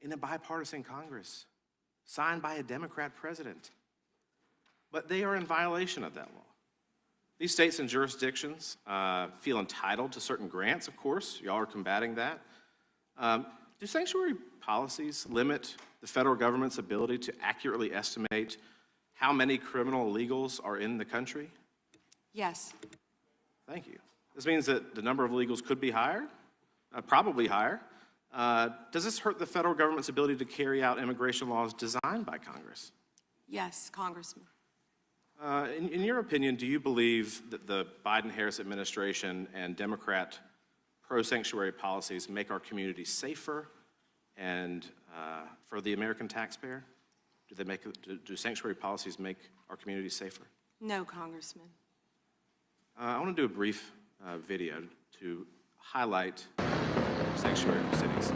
in a bipartisan Congress, signed by a Democrat president. But they are in violation of that law. These states and jurisdictions feel entitled to certain grants, of course. Y'all are combating that. Do sanctuary policies limit the federal government's ability to accurately estimate how many criminal illegals are in the country? Yes. Thank you. This means that the number of illegals could be higher, probably higher. Does this hurt the federal government's ability to carry out immigration laws designed by Congress? Yes, Congressman. In your opinion, do you believe that the Biden-Harris administration and Democrat pro-sanctuary policies make our communities safer and for the American taxpayer? Do sanctuary policies make our communities safer? No, Congressman. I want to do a brief video to highlight sanctuary cities.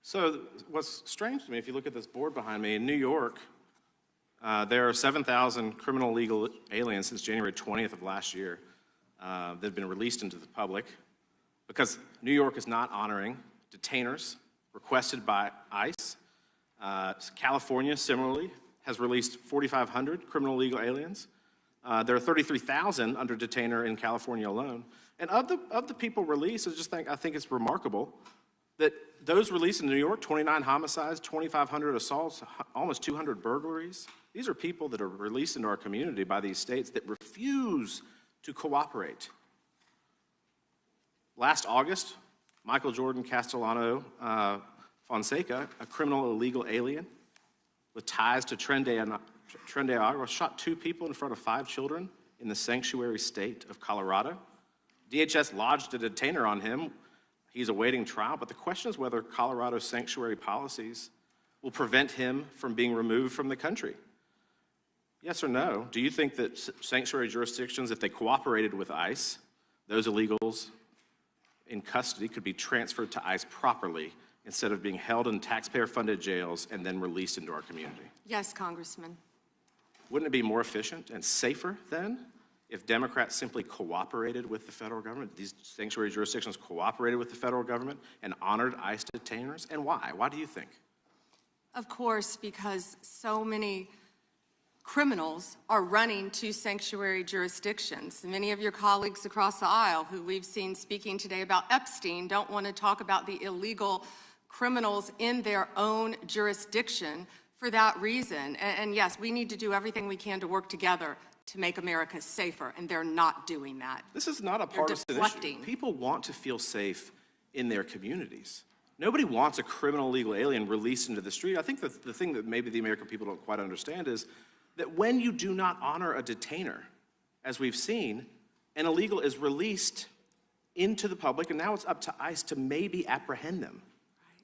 So what's strange to me, if you look at this board behind me, in New York, there are 7,000 criminal illegal aliens since January 20th of last year that have been released into the public because New York is not honoring detainers requested by ICE. California, similarly, has released 4,500 criminal illegal aliens. There are 33,000 under detainer in California alone. And of the people released, I think it's remarkable that those released in New York, 29 homicides, 2,500 assaults, almost 200 burglaries. These are people that are released into our community by these states that refuse to cooperate. Last August, Michael Jordan Castellano Fonseca, a criminal illegal alien with ties to Tren de Agua, shot 2 people in front of 5 children in the sanctuary state of Colorado. DHS lodged a detainer on him. He's awaiting trial, but the question is whether Colorado's sanctuary policies will prevent him from being removed from the country. Yes or no? Do you think that sanctuary jurisdictions, if they cooperated with ICE, those illegals in custody could be transferred to ICE properly instead of being held in taxpayer-funded jails and then released into our community? Yes, Congressman. Wouldn't it be more efficient and safer then if Democrats simply cooperated with the federal government, these sanctuary jurisdictions cooperated with the federal government and honored ICE detainers? And why? Why do you think? Of course, because so many criminals are running to sanctuary jurisdictions. Many of your colleagues across the aisle who we've seen speaking today about Epstein don't want to talk about the illegal criminals in their own jurisdiction for that reason. And yes, we need to do everything we can to work together to make America safer, and they're not doing that. This is not a partisan issue. People want to feel safe in their communities. Nobody wants a criminal illegal alien released into the street. I think the thing that maybe the American people don't quite understand is that when you do not honor a detainer, as we've seen, an illegal is released into the public, and now it's up to ICE to maybe apprehend them,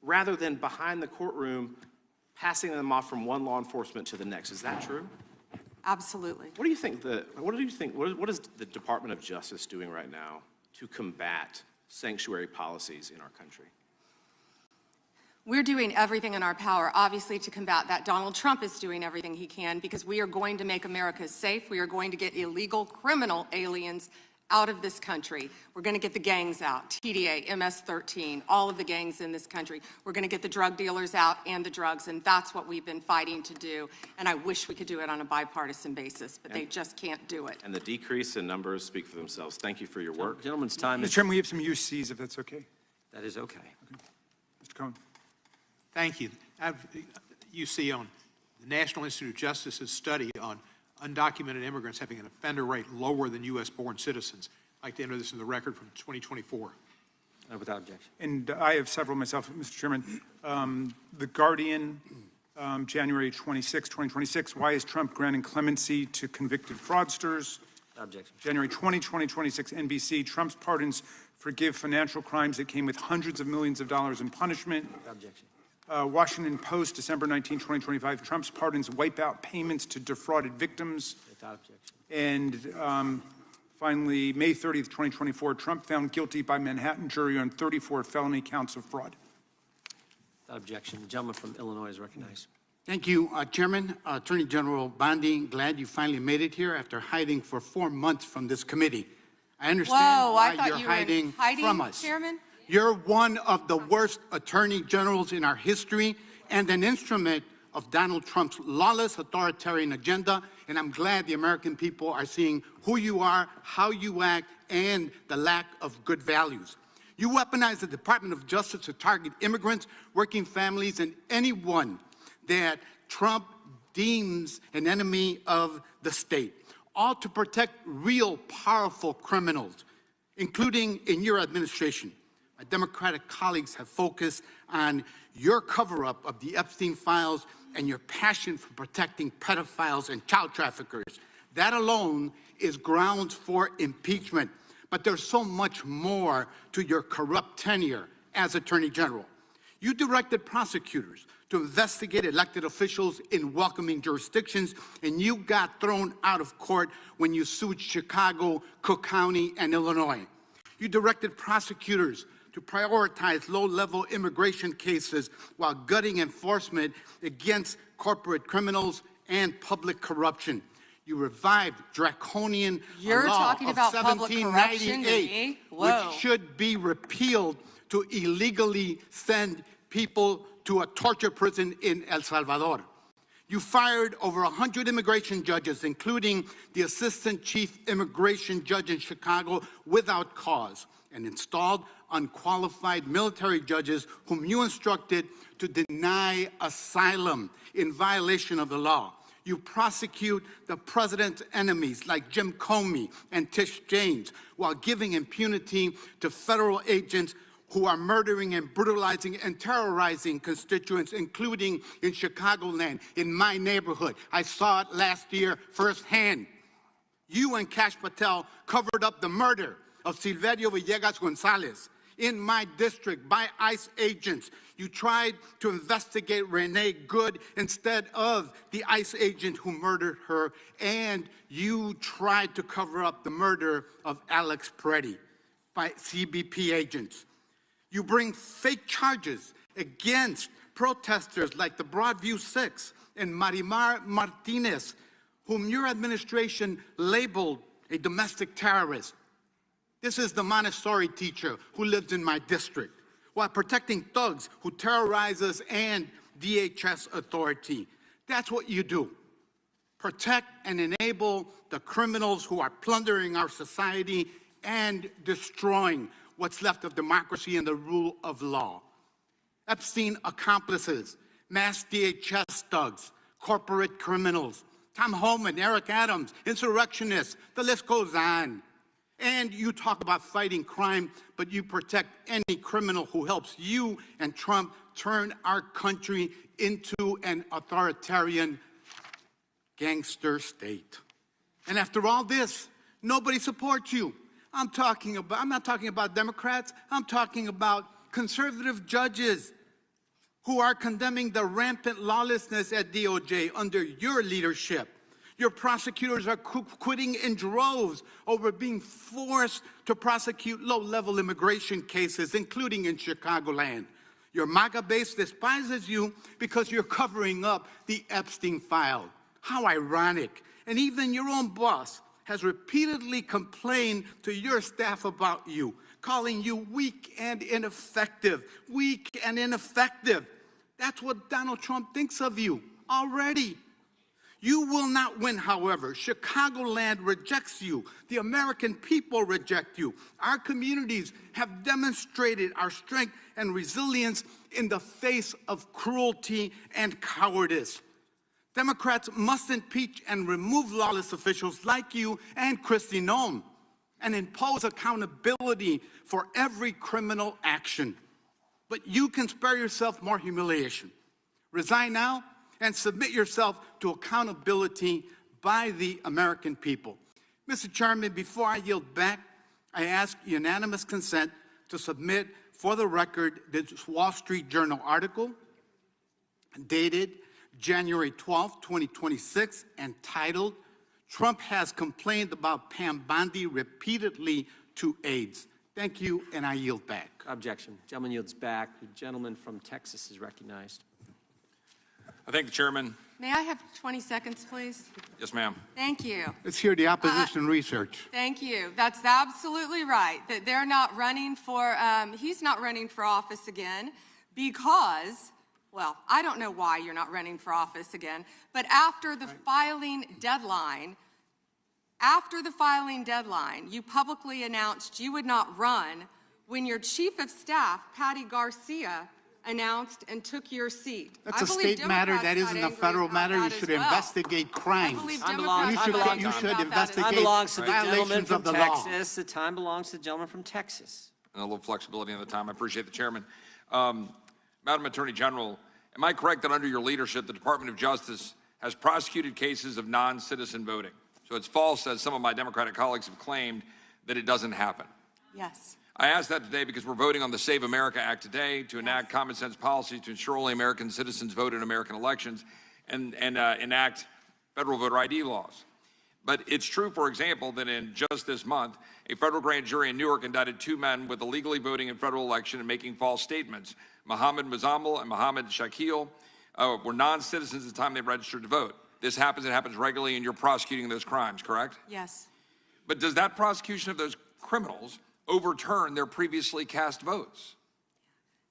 rather than behind the courtroom passing them off from one law enforcement to the next. Is that true? Absolutely. What do you think? What is the Department of Justice doing right now to combat sanctuary policies in our country? We're doing everything in our power, obviously, to combat that. Donald Trump is doing everything he can because we are going to make America safe. We are going to get illegal criminal aliens out of this country. We're going to get the gangs out, TDA, MS-13, all of the gangs in this country. We're going to get the drug dealers out and the drugs, and that's what we've been fighting to do. And I wish we could do it on a bipartisan basis, but they just can't do it. And the decrease in numbers speak for themselves. Thank you for your work. Gentleman's time is... Mr. Chairman, we have some UCs, if that's okay. That is okay. Mr. Cohen. Thank you. You see on the National Institute of Justice's study on undocumented immigrants having an offender rate lower than U.S.-born citizens. I'd like to enter this in the record from 2024. Without objection. And I have several myself, Mr. Chairman. The Guardian, January 26, 2026, why is Trump granting clemency to convicted fraudsters? Objection. January 20, 2026, NBC, Trump's pardons forgive financial crimes that came with hundreds of millions of dollars in punishment. Objection. Washington Post, December 19, 2025, Trump's pardons wipe out payments to defrauded victims. Without objection. And Finally, May 30th, 2024, Trump found guilty by Manhattan jury on 34 felony counts of fraud. Without objection. The gentleman from Illinois is recognized. Thank you, Chairman. Attorney General Bondi, glad you finally made it here after hiding for 4 months from this committee. I understand Whoa, why I thought you're you were hiding hiding, from us. Chairman? You're one of the worst attorney generals in our history and an instrument of Donald Trump's lawless authoritarian agenda, and I'm glad the American people are seeing who you are, how you act, and the lack of good values. You weaponize the Department of Justice to target immigrants, working families, and anyone that Trump deems an enemy of the state, all to protect real powerful criminals, including in your administration. My Democratic colleagues have focused on your cover-up of the Epstein files and your passion for protecting pedophiles and child traffickers. That alone is grounds for impeachment. But there's so much more to your corrupt tenure as Attorney General. You directed prosecutors to investigate elected officials in welcoming jurisdictions, and you got thrown out of court when you sued Chicago, Cook County, and Illinois. You directed prosecutors to prioritize low-level immigration cases while gutting enforcement against corporate criminals and public corruption. You revived draconian You're law talking of about public corruption to 1798, me? Whoa. which should be repealed to illegally send people to a torture prison in El Salvador. You fired over 100 immigration judges, including the assistant chief immigration judge in Chicago, without cause, and installed unqualified military judges whom you instructed to deny asylum in violation of the law. You prosecute the president's enemies like Jim Comey and Tish James while giving impunity to federal agents who are murdering and brutalizing and terrorizing constituents, including in Chicagoland, in my neighborhood. I saw it last year firsthand. You and Kash Patel covered up the murder of Silverio Villegas Gonzalez in my district by ICE agents. You tried to investigate Renee Good instead of the ICE agent who murdered her, and you tried to cover up the murder of Alex Peretti by CBP agents. You bring fake charges against protesters like the Broadview Six and Marimar Martinez, whom your administration labeled a domestic terrorist. This is the Montessori teacher who lives in my district, while protecting thugs who terrorize us and DHS authority. That's what you do. Protect and enable the criminals who are plundering our society and destroying what's left of democracy and the rule of law. Epstein accomplices, mass DHS thugs, corporate criminals, Tom Homan, Eric Adams, insurrectionists, the list goes on. And you talk about fighting crime, but you protect any criminal who helps you and Trump turn our country into an authoritarian gangster state. And after all this, nobody supports you. I'm not talking about Democrats, I'm talking about conservative judges who are condemning the rampant lawlessness at DOJ under your leadership. Your prosecutors are quitting in droves over being forced to prosecute low-level immigration cases, including in Chicagoland. Your MAGA base despises you because you're covering up the Epstein file. How ironic. And even your own boss has repeatedly complained to your staff about you, calling you weak and ineffective. Weak and ineffective. That's what Donald Trump thinks of you already. You will not win, however. Chicagoland rejects you. The American people reject you. Our communities have demonstrated our strength and resilience in the face of cruelty and cowardice. Democrats must impeach and remove lawless officials like you and Kristi Noem and impose accountability for every criminal action. But you can spare yourself more humiliation. Resign now and submit yourself to accountability by the American people. Mr. Chairman, before I yield back, I ask unanimous consent to submit for the record this Wall Street Journal article dated January 12, 2026, entitled Trump has complained about Pam Bondi repeatedly to aides. Thank you, and I yield back. Objection. Gentleman yields back. The gentleman from Texas is recognized. I thank the chairman. May I have 20 seconds, please? Yes, ma'am. Thank you. Let's hear the opposition research. Thank you. That's absolutely right, that they're not running for, he's not running for office again because, well, I don't know why you're not running for office again, but after the filing deadline, you publicly announced you would not run when your chief of staff, Patty Garcia, announced and took your seat. That's I a believe state matter. That Democrats isn't got a federal angry matter. about You that should as well. investigate crimes. I believe Time Democrats belongs- got time belongs- angry you should about that as well. Time investigate belongs to the gentleman violations from of the law. Texas. The time belongs to the gentleman from Texas. And a little flexibility in the time. I appreciate the chairman. Madam Attorney General, am I correct that under your leadership, the Department of Justice has prosecuted cases of non-citizen voting? So it's false, as some of my Democratic colleagues have claimed, that it doesn't happen. Yes. I ask that today because we're voting on the Save America Act today to enact common sense policies to ensure only American citizens vote in American elections and enact federal voter ID laws. But it's true, for example, that in just this month, a federal grand jury in Newark indicted 2 men with illegally voting in federal election and making false statements. Mohammed Muzammil and Mohammed Shakil were non-citizens at the time they registered to vote. This happens, it happens regularly, and you're prosecuting those crimes, correct? Yes. But does that prosecution of those criminals overturn their previously cast votes?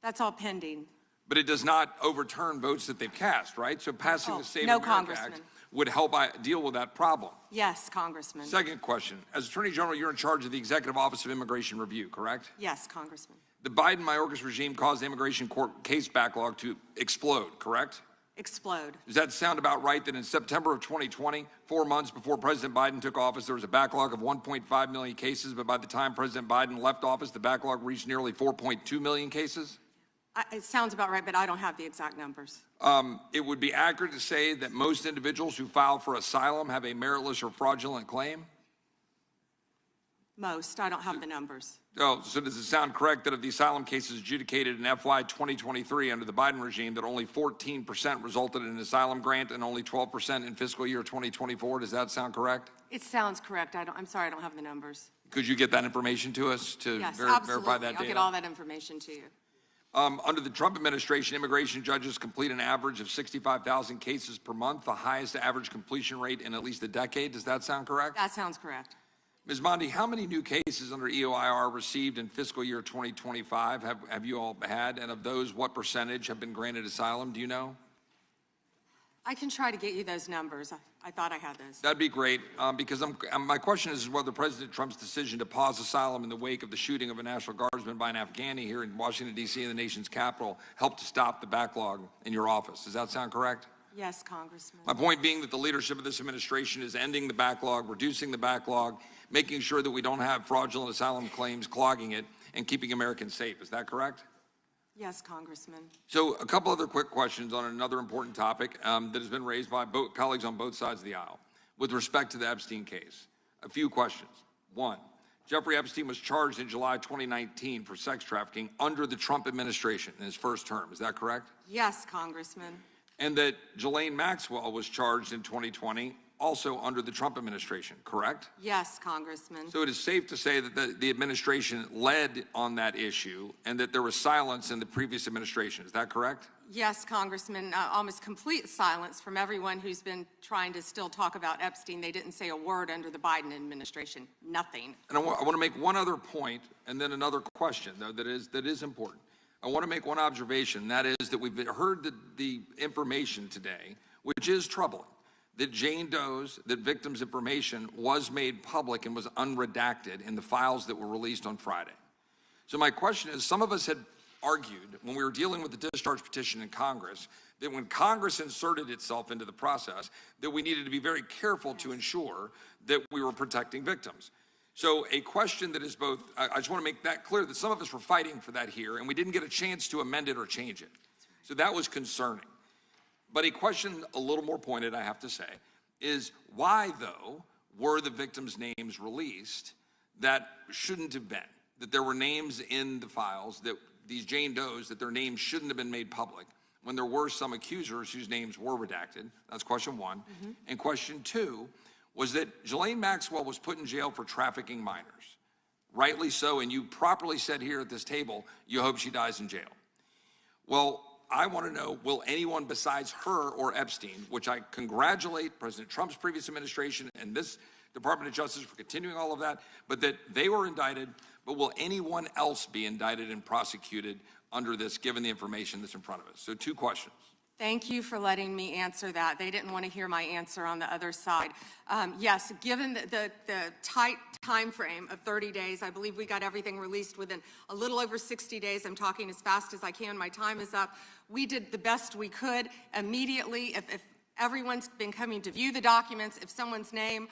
That's all pending. But it does not overturn votes that they've cast, right? So passing the Save No, America Congressman. Act would help deal with that problem. Yes, Congressman. Second question. As Attorney General, you're in charge of the Executive Office of Immigration Review, correct? Yes, Congressman. The Biden-Mayorkas regime caused the immigration court case backlog to explode, correct? Explode. Does that sound about right, that in September of 2020, 4 months before President Biden took office, there was a backlog of 1.5 million cases, but by the time President Biden left office, the backlog reached nearly 4.2 million cases? It sounds about right, but I don't have the exact numbers. It would be accurate to say that most individuals who file for asylum have a meritless or fraudulent claim? Most. I don't have the numbers. Oh, so does it sound correct that of the asylum cases adjudicated in FY 2023 under the Biden regime, that only 14% resulted in an asylum grant and only 12% in fiscal year 2024? Does that sound correct? It sounds correct. I'm sorry, I don't have the numbers. Could you get that information to us to Yes, verify absolutely. that data? I'll get all that information to you. Under the Trump administration, immigration judges complete an average of 65,000 cases per month, the highest average completion rate in at least a decade. Does that sound correct? That sounds correct. Ms. Bondi, how many new cases under EOIR received in fiscal year 2025 have you all had? And of those, what percentage have been granted asylum? Do you know? I can try to get you those numbers. I thought I had those. That'd be great, because my question is whether President Trump's decision to pause asylum in the wake of the shooting of a National Guardsman by an Afghani here in Washington, D.C., in the nation's capital, helped to stop the backlog in your office. Does that sound correct? Yes, Congressman. My point being that the leadership of this administration is ending the backlog, reducing the backlog, making sure that we don't have fraudulent asylum claims clogging it, and keeping Americans safe. Is that correct? Yes, Congressman. So a couple other quick questions on another important topic that has been raised by colleagues on both sides of the aisle with respect to the Epstein case. A few questions. One, Jeffrey Epstein was charged in July 2019 for sex trafficking under the Trump administration in his first term. Is that correct? Yes, Congressman. And that Ghislaine Maxwell was charged in 2020 also under the Trump administration, correct? Yes, Congressman. So it is safe to say that the administration led on that issue and that there was silence in the previous administration. Is that correct? Yes, Congressman. Almost complete silence from everyone who's been trying to still talk about Epstein. They didn't say a word under the Biden administration. Nothing. And I want to make one other point and then another question, though, that is important. I want to make one observation, and that is that we've heard the information today, which is troubling, that Jane Doe's, that victims' information was made public and was unredacted in the files that were released on Friday. So my question is, some of us had argued when we were dealing with the discharge petition in Congress, that when Congress inserted itself into the process, that we needed to be very careful to ensure that we were protecting victims. So a question that is both, I just want to make that clear, that some of us were fighting for that here, and we didn't get a chance to amend it or change it. So that was concerning. But a question a little more pointed, I have to say, is why, though, were the victims' names released that shouldn't have been? That there were names in the files, that these Jane Does, that their names shouldn't have been made public, when there were some accusers whose names were redacted? That's question one. And question two, was that Ghislaine Maxwell was put in jail for trafficking minors. Rightly so, and you properly said here at this table, you hope she dies in jail. Well, I want to know, will anyone besides her or Epstein, which I congratulate President Trump's previous administration and this Department of Justice for continuing all of that, but that they were indicted, but will anyone else be indicted and prosecuted under this, given the information that's in front of us? So 2 questions. Thank you for letting me answer that. They didn't want to hear my answer on the other side. Yes, given the tight time frame of 30 days, I believe we got everything released within a little over 60 days. I'm talking as fast as I can. My time is up. We did the best we could immediately. If everyone's been coming to view the documents, if someone's name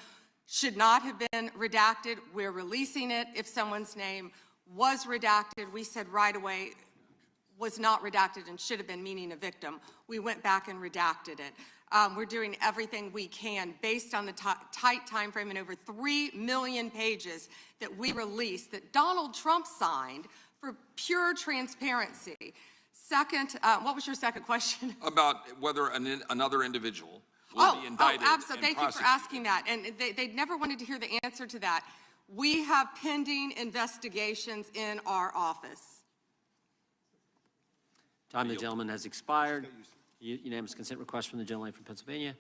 should not have been redacted, we're releasing it. If someone's name was redacted, we said right away, was not redacted and should have been, meaning a victim. We went back and redacted it. We're doing everything we can based on the tight time frame and over 3 million pages that we released that Donald Trump signed for pure transparency. Second, what was your second question? About whether another individual will be indicted. Oh, absolutely. Thank you for asking that. And they never wanted to hear the answer to that. We have pending investigations in our office. Time of the gentleman has expired. Unanimous consent request from the gentleman from Pennsylvania.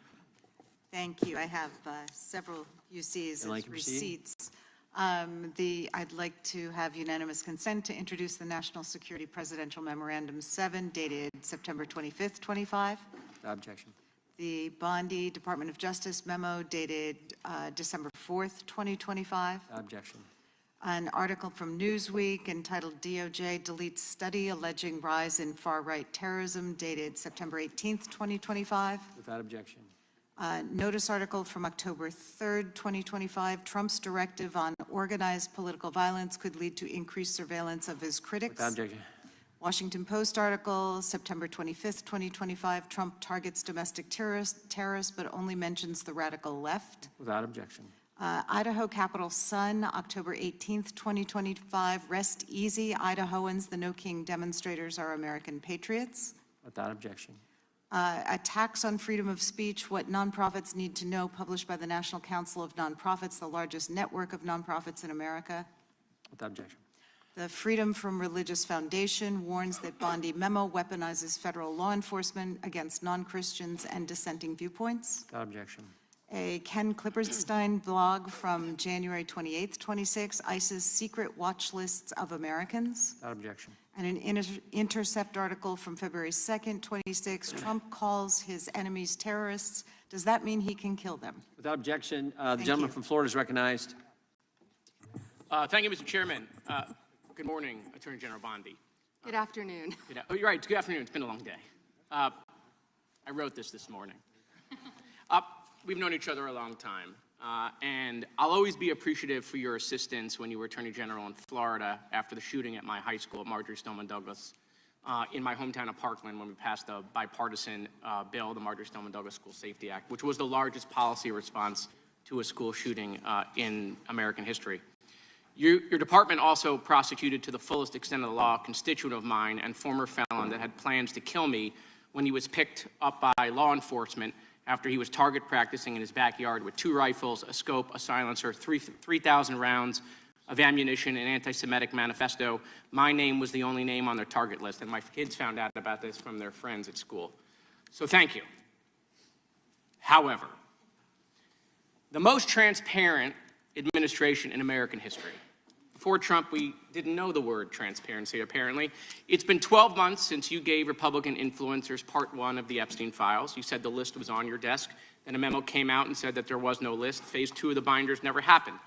Thank you. I have several UCs Like as to proceed? receipts. I'd like to have unanimous consent to introduce the National Security Presidential Memorandum 7 dated September 25th, 25. Without objection. The Bondi Department of Justice memo dated December 4th, 2025. Without objection. An article from Newsweek entitled DOJ Deletes Study Alleging Rise in Far-Right Terrorism dated September 18th, 2025. Without objection. Notice article from October 3rd, 2025. Trump's directive on organized political violence could lead to increased surveillance of his critics. Without objection. Washington Post article, September 25th, 2025. Trump targets domestic terrorists, but only mentions the radical left. Without objection. Idaho Capital Sun, October 18th, 2025. Rest easy, Idahoans. The No King demonstrators are American patriots. Without objection. Attacks on freedom of speech, what nonprofits need to know, published by the National Council of Nonprofits, the largest network of nonprofits in America. Without objection. The Freedom from Religious Foundation warns that Bondi memo weaponizes federal law enforcement against non-Christians and dissenting viewpoints. Without objection. A Ken Klipperstein blog from January 28th, 26, ICE's secret watch lists of Americans. Without objection. And an Intercept article from February 2nd, 26, Trump calls his enemies terrorists. Does that mean he can kill them? Without objection. The gentleman from Florida is recognized. Thank you, Mr. Chairman. Good morning, Attorney General Bondi. Good afternoon. Oh, you're right. Good afternoon. It's been a long day. I wrote this morning. We've known each other a long time, and I'll always be appreciative for your assistance when you were Attorney General in Florida after the shooting at my high school at Marjorie Stoneman Douglas in my hometown of Parkland when we passed a bipartisan bill, the Marjorie Stoneman Douglas School Safety Act, which was the largest policy response to a school shooting in American history. Your department also prosecuted to the fullest extent of the law a constituent of mine and former felon that had plans to kill me when he was picked up by law enforcement after he was target practicing in his backyard with 2 rifles, a scope, a silencer, 3,000 rounds of ammunition, an anti-Semitic manifesto. My name was the only name on their target list, and my kids found out about this from their friends at school. So thank you. However, the most transparent administration in American history. Before Trump, we didn't know the word transparency, apparently. It's been 12 months since you gave Republican influencers part 1 of the Epstein files. You said the list was on your desk. Then a memo came out and said that there was no list. Phase 2 of the binders never happened.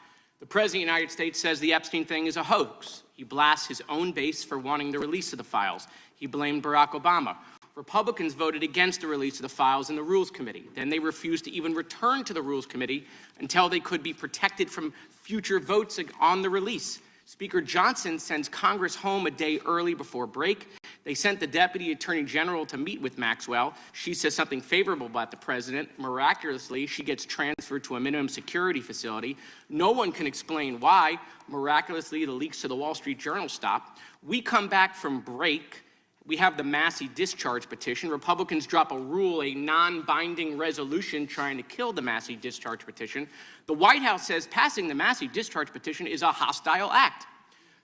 The President of the United States says the Epstein thing is a hoax. He blasts his own base for wanting the release of the files. He blamed Barack Obama. Republicans voted against the release of the files in the Rules Committee. Then they refused to even return to the Rules Committee until they could be protected from future votes on the release. Speaker Johnson sends Congress home a day early before break. They sent the Deputy Attorney General to meet with Maxwell. She says something favorable about the president. Miraculously, she gets transferred to a minimum security facility. No one can explain why. Miraculously, the leaks to the Wall Street Journal stop. We come back from break We have the Massey discharge petition. Republicans drop a rule, a non-binding resolution trying to kill the Massey discharge petition. The White House says passing the Massey discharge petition is a hostile act.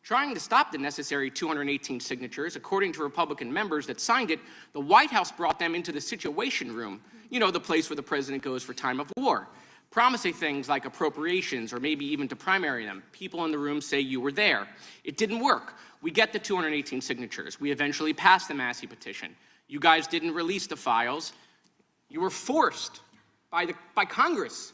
Trying to stop the necessary 218 signatures, according to Republican members that signed it, the White House brought them into the Situation Room, you know, the place where the president goes for time of war, promising things like appropriations or maybe even to primary them. People in the room say you were there. It didn't work. We get the 218 signatures. We eventually passed the Massey petition. You guys didn't release the files. You were forced by Congress,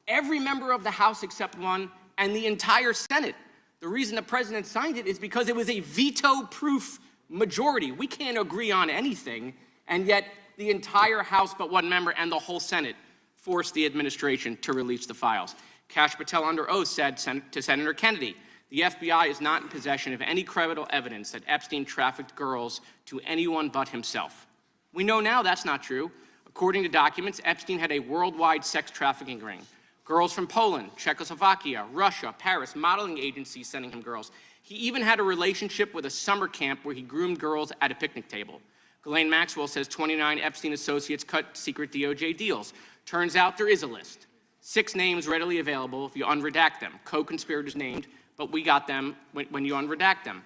every member of the House except one, and the entire Senate. The reason the president signed it is because it was a veto-proof majority. We can't agree on anything, and yet the entire House but one member and the whole Senate forced the administration to release the files. Kash Patel under oath said to Senator Kennedy, the FBI is not in possession of any credible evidence that Epstein trafficked girls to anyone but himself. We know now that's not true. According to documents, Epstein had a worldwide sex trafficking ring. Girls from Poland, Czechoslovakia, Russia, Paris, modeling agencies sending him girls. He even had a relationship with a summer camp where he groomed girls at a picnic table. Ghislaine Maxwell says 29 Epstein associates cut secret DOJ deals. Turns out there is a list. 6 names readily available if you unredact them. Co-conspirators named, but we got them when you unredact them.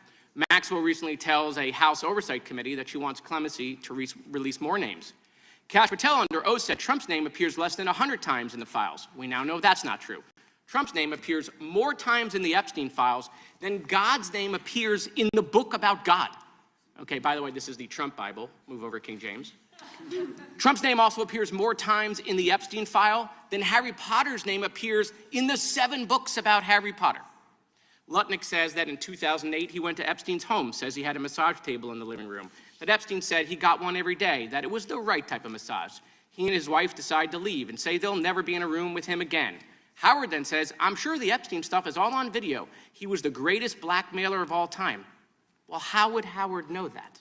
Maxwell recently tells a House Oversight Committee that she wants clemency to release more names. Kash Patel under oath said Trump's name appears less than 100 times in the files. We now know that's not true. Trump's name appears more times in the Epstein files than God's name appears in the book about God. Okay, by the way, this is the Trump Bible. Move over, King James. Trump's name also appears more times in the Epstein file than Harry Potter's name appears in the 7 books about Harry Potter. Lutnick says that in 2008, he went to Epstein's home, says he had a massage table in the living room, that Epstein said he got one every day, that it was the right type of massage. He and his wife decide to leave and say they'll never be in a room with him again. Howard then says, I'm sure the Epstein stuff is all on video. He was the greatest blackmailer of all time. Well, how would Howard know that?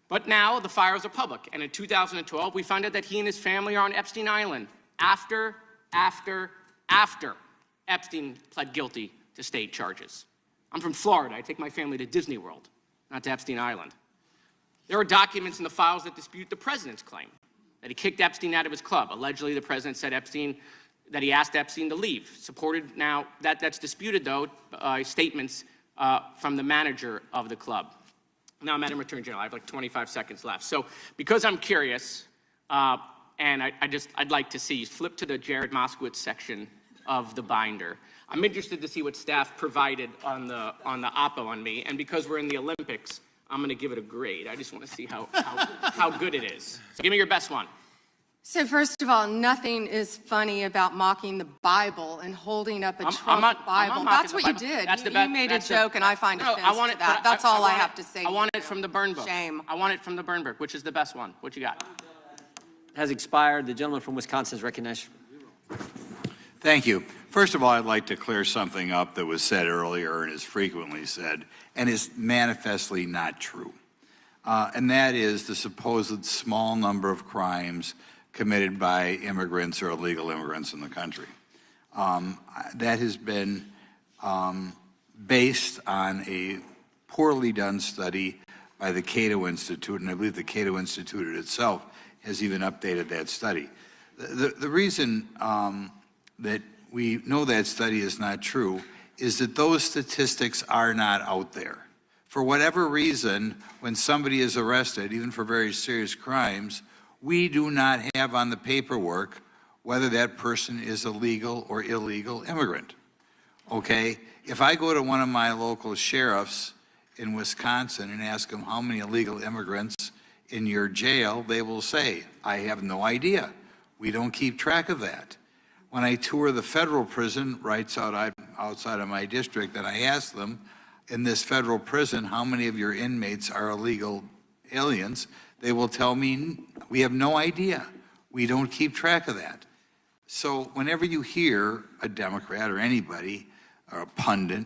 But now the files are public, and in 2012, we find out that he and his family are on Epstein Island after Epstein pled guilty to state charges. I'm from Florida. I take my family to Disney World, not to Epstein Island. There are documents in the files that dispute the president's claim that he kicked Epstein out of his club. Allegedly, the president said that he asked Epstein to leave. Supported now, that's disputed, though, statements from the manager of the club. Now, Madam Attorney General, I have like 25 seconds left. So because I'm curious, and I'd like to see, flip to the Jared Moskowitz section of the binder. I'm interested to see what staff provided on the oppo on me, and because we're in the Olympics, I'm going to give it a grade. I just want to see how good it is. So give me your best one. So first of all, nothing is funny about mocking the Bible and holding up a Trump Bible. That's what you did. You made a joke, and I find offense to that. That's all I have to say. I want it from the burn book. Shame. I want it from the burn book, which is the best one. What you got? Has expired. The gentleman from Wisconsin is recognized. Thank you. First of all, I'd like to clear something up that was said earlier and is frequently said and is manifestly not true. And that is the supposed small number of crimes committed by immigrants or illegal immigrants in the country. That has been based on a poorly done study by the Cato Institute, and I believe the Cato Institute itself has even updated that study. The reason that we know that study is not true is that those statistics are not out there. For whatever reason, when somebody is arrested, even for very serious crimes, we do not have on the paperwork whether that person is a legal or illegal immigrant, okay? If I go to one of my local sheriffs in Wisconsin and ask them how many illegal immigrants in your jail, they will say, I have no idea. We don't keep track of that. When I tour the federal prison right outside of my district, and I ask them, in this federal prison, how many of your inmates are illegal aliens, they will tell me, we have no idea. We don't keep track of that. So whenever you hear a Democrat or anybody, or a pundit,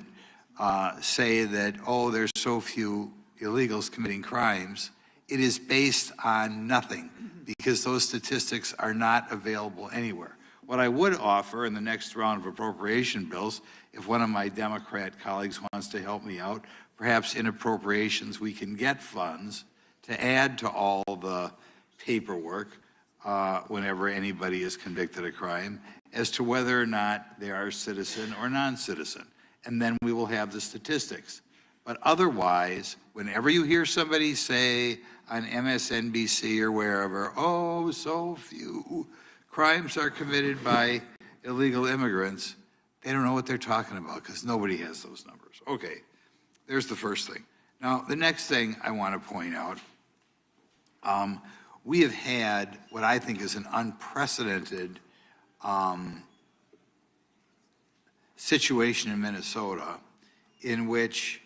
say that, oh, there's so few illegals committing crimes, it is based on nothing, because those statistics are not available anywhere. What I would offer in the next round of appropriation bills, if one of my Democrat colleagues wants to help me out, perhaps in appropriations we can get funds to add to all the paperwork whenever anybody is convicted of crime as to whether or not they are citizen or non-citizen. And then we will have the statistics. But otherwise, whenever you hear somebody say on MSNBC or wherever, oh, so few crimes are committed by illegal immigrants, they don't know what they're talking about because nobody has those numbers. Okay, there's the first thing. Now, the next thing I want to point out, we have had what I think is an unprecedented situation in Minnesota in which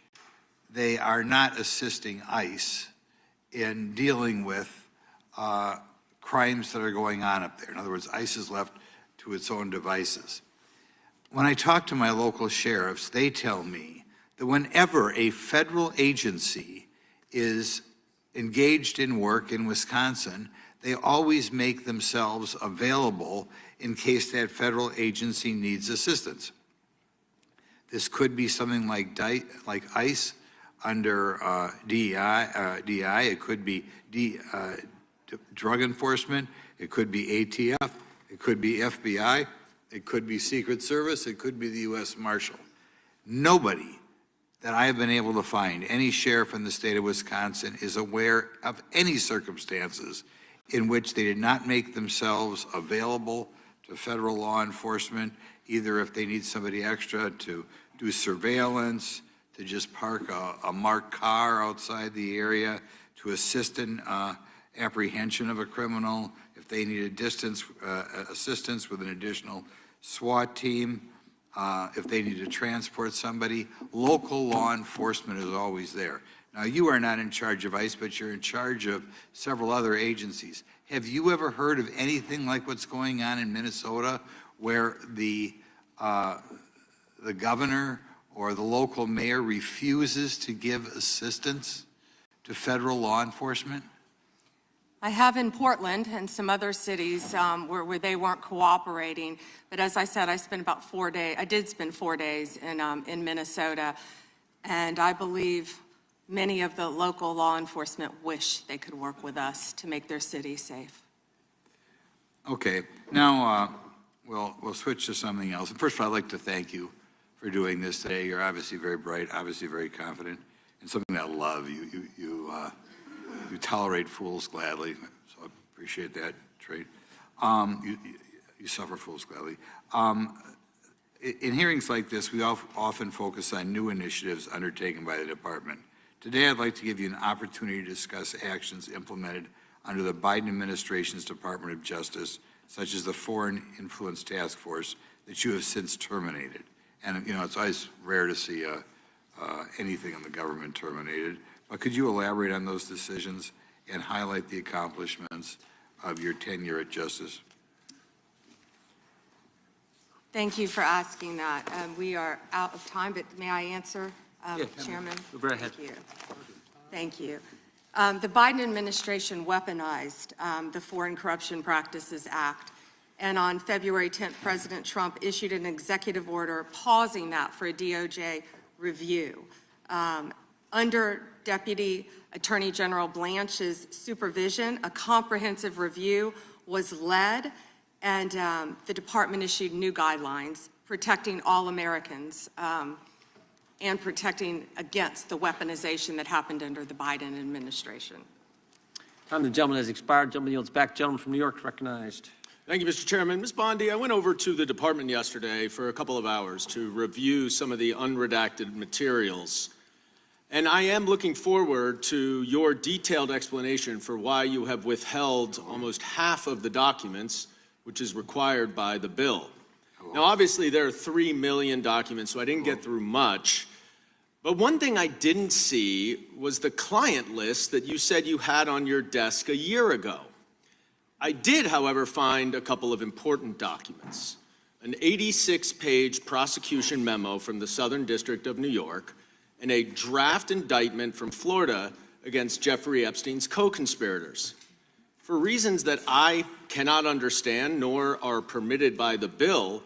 they are not assisting ICE in dealing with crimes that are going on up there. In other words, ICE is left to its own devices. When I talk to my local sheriffs, they tell me that whenever a federal agency is engaged in work in Wisconsin, they always make themselves available in case that federal agency needs assistance. This could be something like ICE under DEI. It could be drug enforcement. It could be ATF. It could be FBI. It could be Secret Service. It could be the U.S. Marshal. Nobody that I have been able to find, any sheriff in the state of Wisconsin, is aware of any circumstances in which they did not make themselves available to federal law enforcement, either if they need somebody extra to do surveillance, to just park a marked car outside the area, to assist in apprehension of a criminal, if they need assistance with an additional SWAT team, if they need to transport somebody. Local law enforcement is always there. Now, you are not in charge of ICE, but you're in charge of several other agencies. Have you ever heard of anything like what's going on in Minnesota, where the governor or the local mayor refuses to give assistance to federal law enforcement? I have in Portland and some other cities where they weren't cooperating. But as I said, I did spend 4 days in Minnesota, and I believe many of the local law enforcement wish they could work with us to make their city safe. Okay, now we'll switch to something else. First of all, I'd like to thank you for doing this today. You're obviously very bright, obviously very confident, and something I love. You tolerate fools gladly, so I appreciate that trait. You suffer fools gladly. In hearings like this, we often focus on new initiatives undertaken by the department. Today, I'd like to give you an opportunity to discuss actions implemented under the Biden administration's Department of Justice, such as the Foreign Influence Task Force that you have since terminated. And, you know, it's always rare to see anything in the government terminated. But could you elaborate on those decisions and highlight the accomplishments of your tenure at Justice? Thank you for asking that. We are out of time, but may I answer, Chairman? Go right ahead. Thank you. Thank you. The Biden administration weaponized the Foreign Corruption Practices Act. And on February 10th, President Trump issued an executive order pausing that for a DOJ review. Under Deputy Attorney General Blanche's supervision, a comprehensive review was led, and the department issued new guidelines protecting all Americans and protecting against the weaponization that happened under the Biden administration. Time the gentleman has expired. Gentleman yields back. Gentleman from New York recognized. Thank you, Mr. Chairman. Ms. Bondi, I went over to the department yesterday for a couple of hours to review some of the unredacted materials. And I am looking forward to your detailed explanation for why you have withheld almost half of the documents, which is required by the bill. Now, obviously, there are 3 million documents, so I didn't get through much. But one thing I didn't see was the client list that you said you had on your desk a year ago. I did, however, find a couple of important documents. An 86-page prosecution memo from the Southern District of New York, and a draft indictment from Florida against Jeffrey Epstein's co-conspirators. For reasons that I cannot understand nor are permitted by the bill,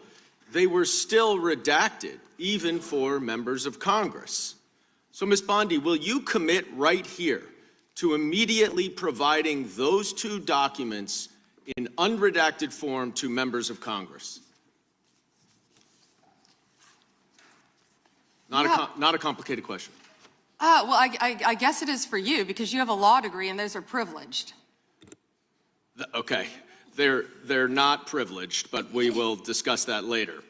they were still redacted, even for members of Congress. So, Ms. Bondi, will you commit right here to immediately providing those two documents in unredacted form to members of Congress? Not a complicated question. Well, I guess it is for you because you have a law degree and those are privileged. Okay, they're not privileged, but we will discuss that later.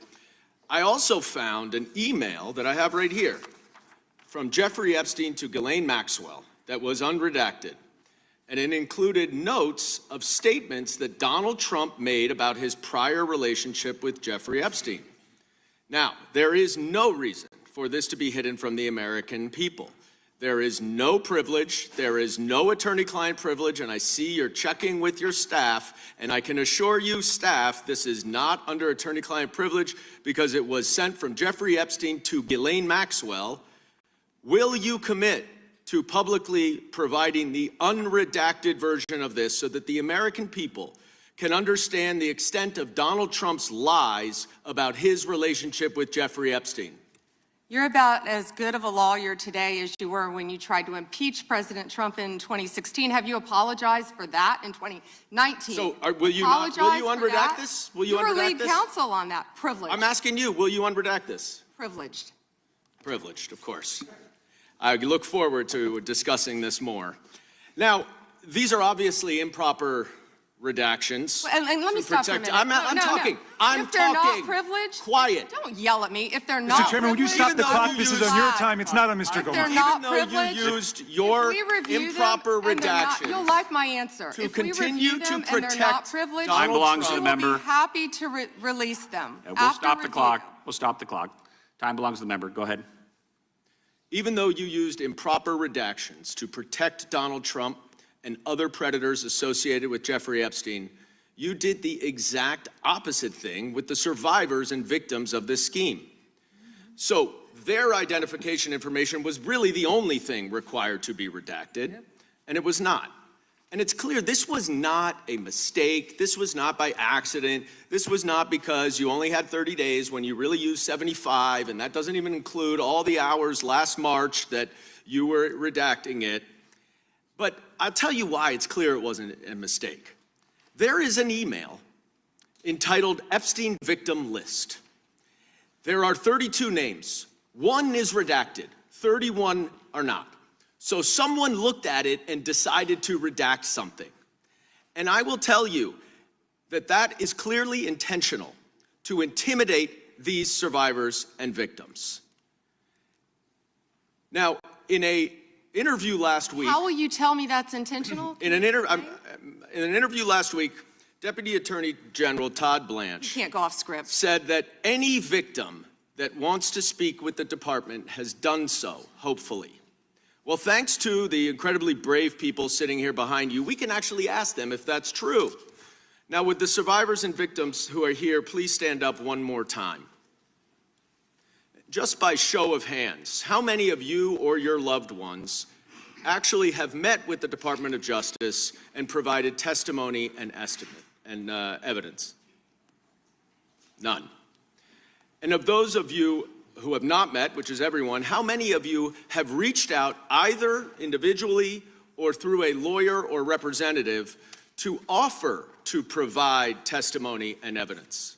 I also found an email that I have right here from Jeffrey Epstein to Ghislaine Maxwell that was unredacted, and it included notes of statements that Donald Trump made about his prior relationship with Jeffrey Epstein. Now, there is no reason for this to be hidden from the American people. There is no privilege, there is no attorney-client privilege, and I see you're checking with your staff, and I can assure you, staff, this is not under attorney-client privilege because it was sent from Jeffrey Epstein to Ghislaine Maxwell. Will you commit to publicly providing the unredacted version of this so that the American people can understand the extent of Donald Trump's lies about his relationship with Jeffrey Epstein? You're about as good of a lawyer today as you were when you tried to impeach President Trump in 2016. Have you apologized for that in 2019? So will you unredact this? Will you were unredact lead this? counsel on that. Privileged. I'm asking you, will you unredact this? Privileged. Privileged, of course. I look forward to discussing this more. Now, these are obviously improper redactions. And let me stop for a minute. I'm talking. I'm if they're talking. not privileged, Quiet. don't yell at me. If they're not Mr. Chairman, would you stop the clock? This is on your time. It's not on Mr. If they're Goldman. not Even though privileged, you used your if we review improper them and they're not- redactions you'll like my answer. to If we continue review to them and they're not protect privileged, Donald Time belongs to we the will member. be happy to release them. We'll after stop the review. clock. We'll stop the clock. Time belongs to the member. Go ahead. Even though you used improper redactions to protect Donald Trump and other predators associated with Jeffrey Epstein, you did the exact opposite thing with the survivors and victims of this scheme. So their identification information was really the only thing required to be redacted, and it was not. And it's clear this was not a mistake. This was not by accident. This was not because you only had 30 days when you really used 75, and that doesn't even include all the hours last March that you were redacting it. But I'll tell you why it's clear it wasn't a mistake. There is an email entitled Epstein Victim List. There are 32 names. One is redacted. 31 are not. So someone looked at it and decided to redact something. And I will tell you that that is clearly intentional to intimidate these survivors and victims. Now, in an interview last week... How will you tell me that's intentional? In an interview last week, Deputy Attorney General Todd Blanche You can't go off script. said that any victim that wants to speak with the department has done so, hopefully. Well, thanks to the incredibly brave people sitting here behind you, we can actually ask them if that's true. Now, would the survivors and victims who are here please stand up one more time? Just by show of hands, how many of you or your loved ones actually have met with the Department of Justice and provided testimony and evidence? None. And of those of you who have not met, which is everyone, how many of you have reached out either individually or through a lawyer or representative to offer to provide testimony and evidence?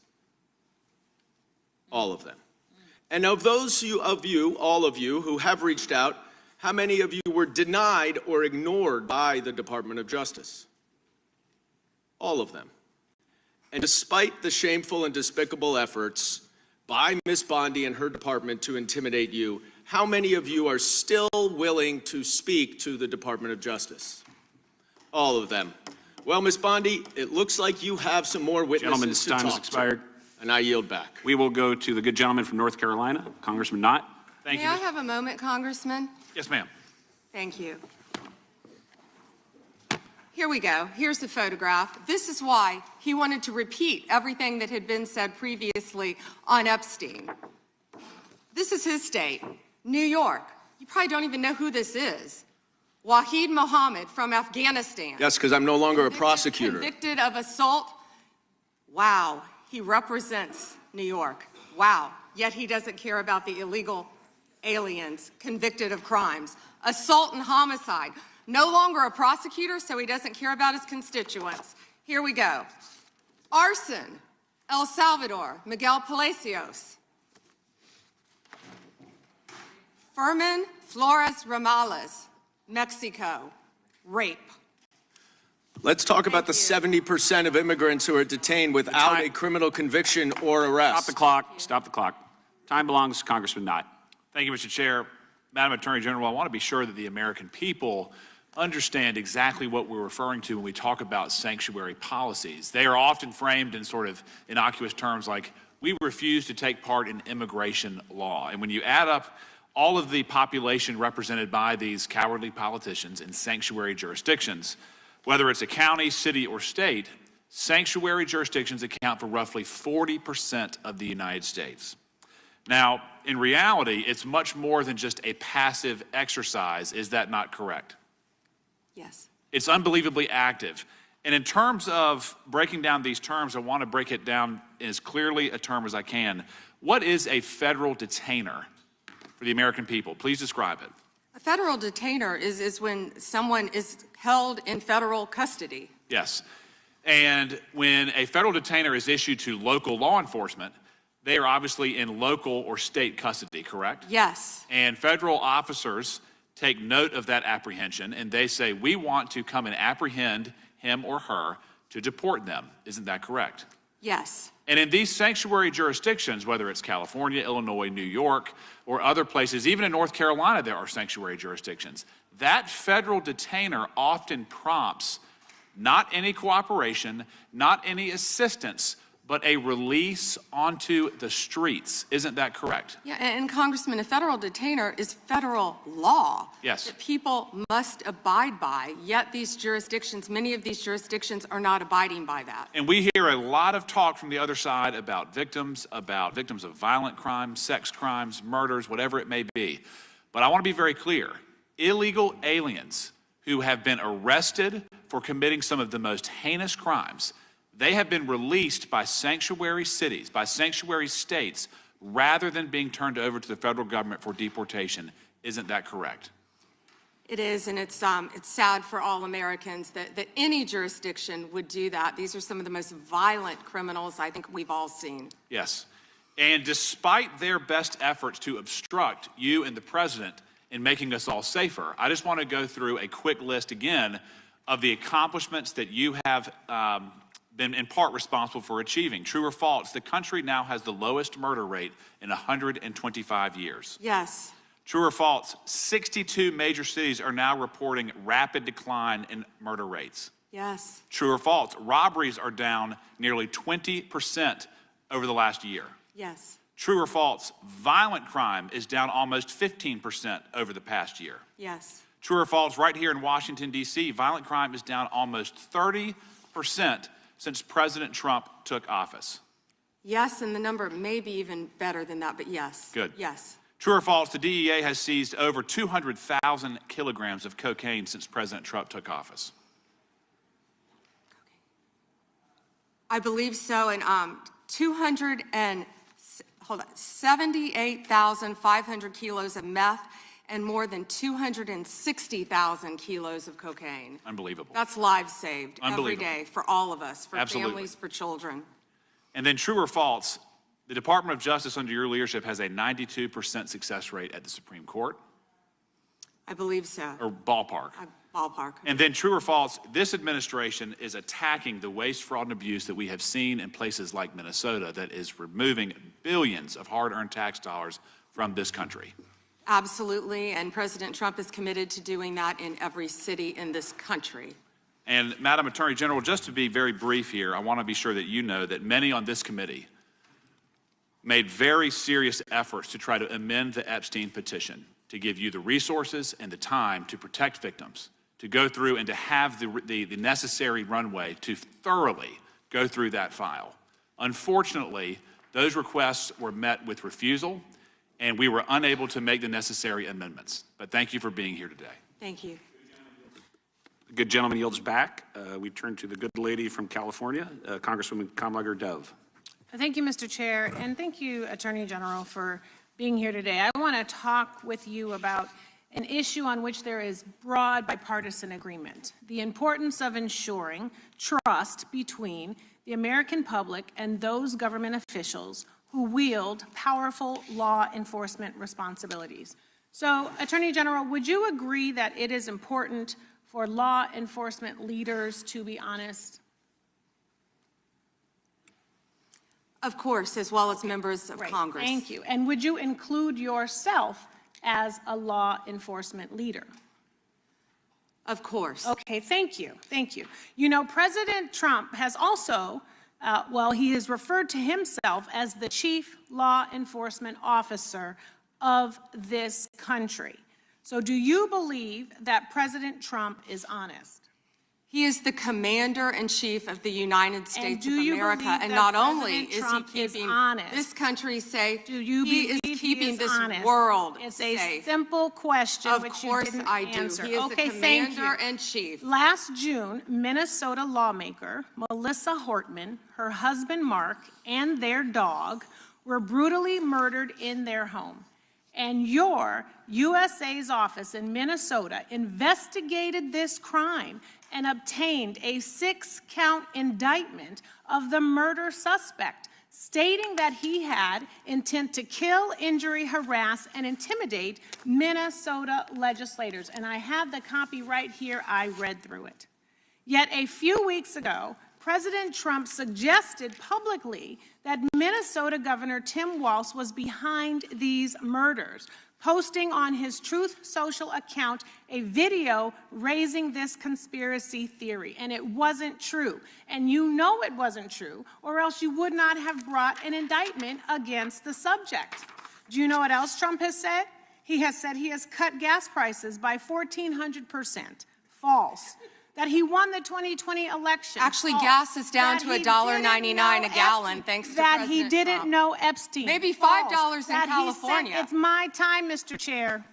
All of them. And of those of you, all of you, who have reached out, how many of you were denied or ignored by the Department of Justice? All of them. And despite the shameful and despicable efforts by Ms. Bondi and her department to intimidate you, how many of you are still willing to speak to the Department of Justice? All of them. Well, Ms. Bondi, it looks like you have some more witnesses to talk to. Gentlemen, this time has expired. And I yield back. We will go to the good gentleman from North Carolina, Congressman Knott. Thank May you. I have a moment, Congressman? Yes, ma'am. Thank you. Here we go. Here's the photograph. This is why he wanted to repeat everything that had been said previously on Epstein. This is his state, New York. You probably don't even know who this is. Wahid Mohammed from Afghanistan. Yes, because I'm no longer a prosecutor. Convicted of assault. Wow, he represents New York. Wow, yet he doesn't care about the illegal aliens convicted of crimes. Assault and homicide. No longer a prosecutor, so he doesn't care about his constituents. Here we go. Arson, El Salvador, Miguel Palacios. Fermin Flores Ramales, Mexico, rape. Let's talk about the Thank you. 70% of immigrants who are detained without a criminal conviction or arrest. Stop the clock. Stop the clock. Time belongs to Congressman Knott. Thank you, Mr. Chair. Madam Attorney General, I want to be sure that the American people understand exactly what we're referring to when we talk about sanctuary policies. They are often framed in sort of innocuous terms like, we refuse to take part in immigration law. And when you add up all of the population represented by these cowardly politicians in sanctuary jurisdictions, whether it's a county, city, or state, sanctuary jurisdictions account for roughly 40% of the United States. Now, in reality, it's much more than just a passive exercise. Is that not correct? Yes. It's unbelievably active. And in terms of breaking down these terms, I want to break it down as clearly a term as I can. What is a federal detainer for the American people? Please describe it. A federal detainer is when someone is held in federal custody. Yes. And when a federal detainer is issued to local law enforcement, they are obviously in local or state custody, correct? Yes. And federal officers take note of that apprehension and they say, we want to come and apprehend him or her to deport them. Isn't that correct? Yes. And in these sanctuary jurisdictions, whether it's California, Illinois, New York, or other places, even in North Carolina, there are sanctuary jurisdictions. That federal detainer often prompts not any cooperation, not any assistance, but a release onto the streets. Isn't that correct? Yeah, and Congressman, a federal detainer is federal law. Yes. That people must abide by, yet these jurisdictions, many of these jurisdictions are not abiding by that. And we hear a lot of talk from the other side about victims of violent crimes, sex crimes, murders, whatever it may be. But I want to be very clear. Illegal aliens who have been arrested for committing some of the most heinous crimes, they have been released by sanctuary cities, by sanctuary states, rather than being turned over to the federal government for deportation. Isn't that correct? It is, and it's sad for all Americans that any jurisdiction would do that. These are some of the most violent criminals I think we've all seen. Yes. And despite their best efforts to obstruct you and the president in making us all safer, I just want to go through a quick list again of the accomplishments that you have been in part responsible for achieving. True or false, the country now has the lowest murder rate in 125 years. Yes. True or false, 62 major cities are now reporting rapid decline in murder rates. Yes. True or false, robberies are down nearly 20% over the last year. Yes. True or false, violent crime is down almost 15% over the past year. Yes. True or false, right here in Washington, D.C., violent crime is down almost 30% since President Trump took office. Yes, and the number may be even better than that, but yes. Good. Yes. True or false, the DEA has seized over 200,000 kilograms of cocaine since President Trump took office. I believe so, and 78,500 kilos of meth and more than 260,000 kilos of cocaine. Unbelievable. That's lives saved every Unbelievable. day for all of us, for Absolutely. families, for children. And then true or false, the Department of Justice under your leadership has a 92% success rate at the Supreme Court, I believe so. or ballpark. Ballpark. And then true or false, this administration is attacking the waste, fraud, and abuse that we have seen in places like Minnesota that is removing billions of hard-earned tax dollars from this country. Absolutely, and President Trump is committed to doing that in every city in this country. And Madam Attorney General, just to be very brief here, I want to be sure that you know that many on this committee made very serious efforts to try to amend the Epstein petition, to give you the resources and the time to protect victims, to go through and to have the necessary runway to thoroughly go through that file. Unfortunately, those requests were met with refusal, and we were unable to make the necessary amendments. But thank you for being here today. Thank you. The good gentleman yields back. We turn to the good lady from California, Congresswoman Kamlager Dove. Thank you, Mr. Chair, and thank you, Attorney General, for being here today. I want to talk with you about an issue on which there is broad bipartisan agreement: the importance of ensuring trust between the American public and those government officials who wield powerful law enforcement responsibilities. So, Attorney General, would you agree that it is important for law enforcement leaders to be honest? Of course, as well as members of Right. Congress. Thank you. And would you include yourself as a law enforcement leader? Of course. Okay, thank you, thank you. You know, President Trump has also, he has referred to himself as the chief law enforcement officer of this country. So do you believe that President Trump is honest? He is the commander-in-chief of the United States of do you America, believe and that not only President is he Trump is keeping honest? this country safe, Do you he is believe keeping he is this honest? world It's a safe. simple question Of which you course didn't I do. answer. He is Okay, the thank you. commander-in-chief. Last June, Minnesota lawmaker Melissa Hortman, her husband Mark, and their dog were brutally murdered in their home. And your USA's office in Minnesota investigated this crime and obtained a 6-count indictment of the murder suspect, stating that he had intent to kill, injury, harass, and intimidate Minnesota legislators. And I have the copy right here. I read through it. Yet a few weeks ago, President Trump suggested publicly that Minnesota Governor Tim Walz was behind these murders, posting on his Truth Social account a video raising this conspiracy theory. And it wasn't true. And you know it wasn't true, or else you would not have brought an indictment against the subject. Do you know what else Trump has said? He has said he has cut gas prices by 1,400%. False. That he won the 2020 election. Actually, False. gas is down That to he $1.99 didn't a know gallon, thanks to that President he didn't Trump. know Epstein. Maybe False. $5 in That he California. sent, it's my time, Mr. Chair.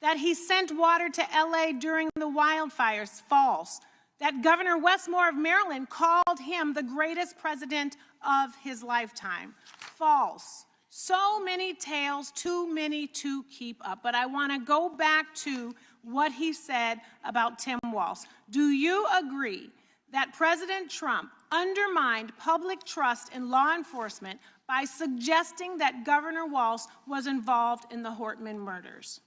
That he sent water to LA during the wildfires. False. That Governor Westmore of Maryland called him the greatest president of his lifetime. False. So many tales, too many to keep up. But I want to go back to what he said about Tim Walz. Do you agree that President Trump undermined public trust in law enforcement by suggesting that Governor Walz was involved in the Hortman murders?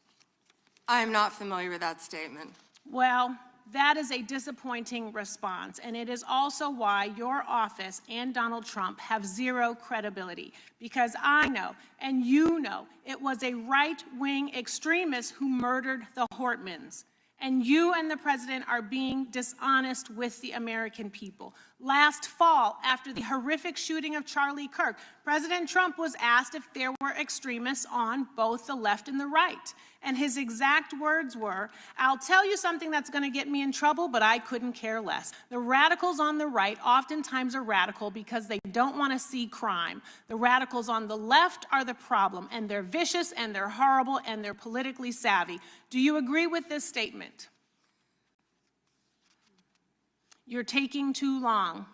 I am not familiar with that statement. Well, that is a disappointing response, and it is also why your office and Donald Trump have zero credibility, because I know, and you know, it was a right-wing extremist who murdered the Hortmans. And you and the president are being dishonest with the American people. Last fall, after the horrific shooting of Charlie Kirk, President Trump was asked if there were extremists on both the left and the right. And his exact words were, "I'll tell you something that's going to get me in trouble, but I couldn't care less. The radicals on the right oftentimes are radical because they don't want to see crime. The radicals on the left are the problem, and they're vicious, and they're horrible, and they're politically savvy." Do you agree with this statement? You're taking too long,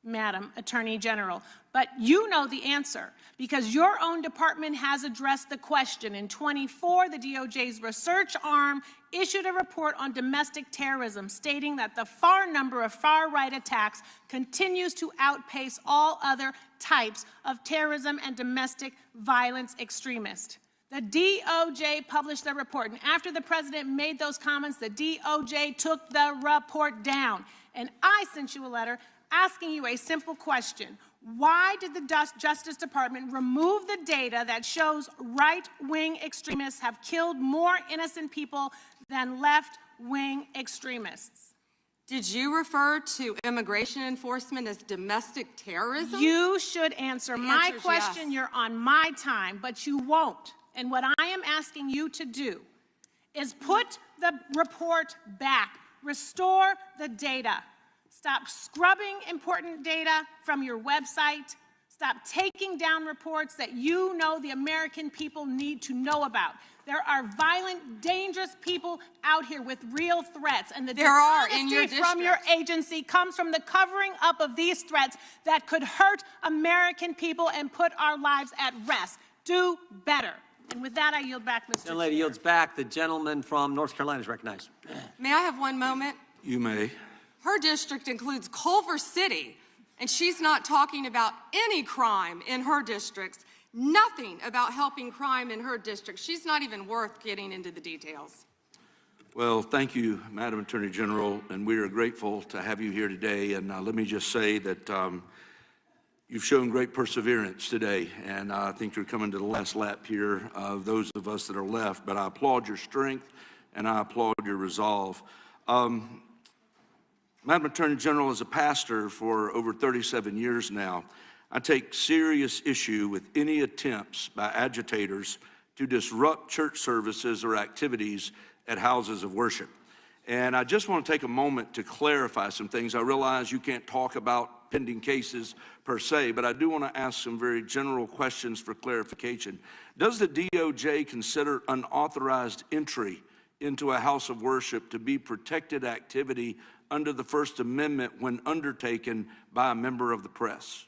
Madam Attorney General. But you know the answer, because your own department has addressed the question. In 24, the DOJ's research arm issued a report on domestic terrorism, stating that the number of far-right attacks continues to outpace all other types of terrorism and domestic violence extremists. The DOJ published the report, and after the president made those comments, the DOJ took the report down. And I sent you a letter asking you a simple question. Why did the Justice Department remove the data that shows right-wing extremists have killed more innocent people than left-wing extremists? Did you refer to immigration enforcement as domestic terrorism? You should answer my answer's question. yes. You're on my time, but you won't. And what I am asking you to do is put the report back, restore the data. Stop scrubbing important data from your website. Stop taking down reports that you know the American people need to know about. There are violent, dangerous people out here with real threats, and the dishonesty from your agency comes from the covering up of these threats that could hurt American people and put our lives at rest. Do better. And with that, I yield back, Mr. Chair. Gentlelady yields back. The gentleman from North Carolina is recognized. May I have one moment? You may. Her district includes Culver City, and she's not talking about any crime in her districts, nothing about helping crime in her district. She's not even worth getting into the details. Well, thank you, Madam Attorney General, and we are grateful to have you here today. And let me just say that you've shown great perseverance today, and I think you're coming to the last lap here of those of us that are left. But I applaud your strength, and I applaud your resolve. Madam Attorney General, as a pastor for over 37 years now, I take serious issue with any attempts by agitators to disrupt church services or activities at houses of worship. And I just want to take a moment to clarify some things. I realize you can't talk about pending cases per se, but I do want to ask some very general questions for clarification. Does the DOJ consider unauthorized entry into a house of worship to be protected activity under the First Amendment when undertaken by a member of the press?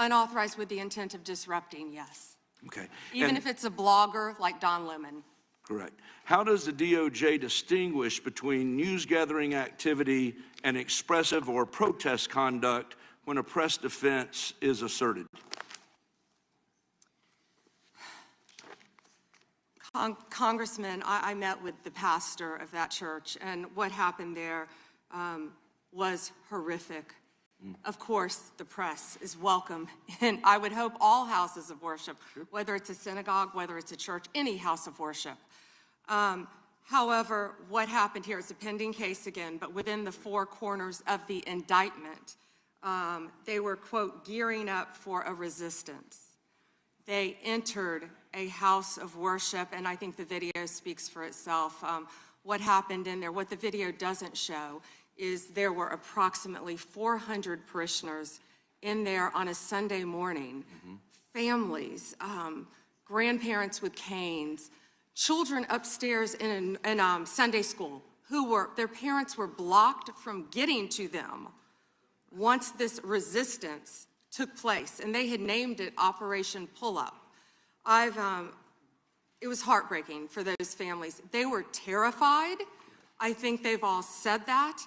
Unauthorized with the intent of disrupting, yes. Okay. Even And- if it's a blogger like Don Lemon. Correct. How does the DOJ distinguish between news gathering activity and expressive or protest conduct when a press defense is asserted? Congressman, I met with the pastor of that church, and what happened there was horrific. Of course, the press is welcome, and I would hope all houses of worship, whether it's a synagogue, whether it's a church, any house of worship. However, what happened here is a pending case again, but within the four corners of the indictment, they were, quote, gearing up for a resistance. They entered a house of worship, and I think the video speaks for itself. What happened in there, what the video doesn't show, is there were approximately 400 parishioners in there on a Sunday morning, families, grandparents with canes, children upstairs in Sunday school their parents were blocked from getting to them once this resistance took place, and they had named it Operation Pull-Up. It was heartbreaking for those families. They were terrified. I think they've all said that.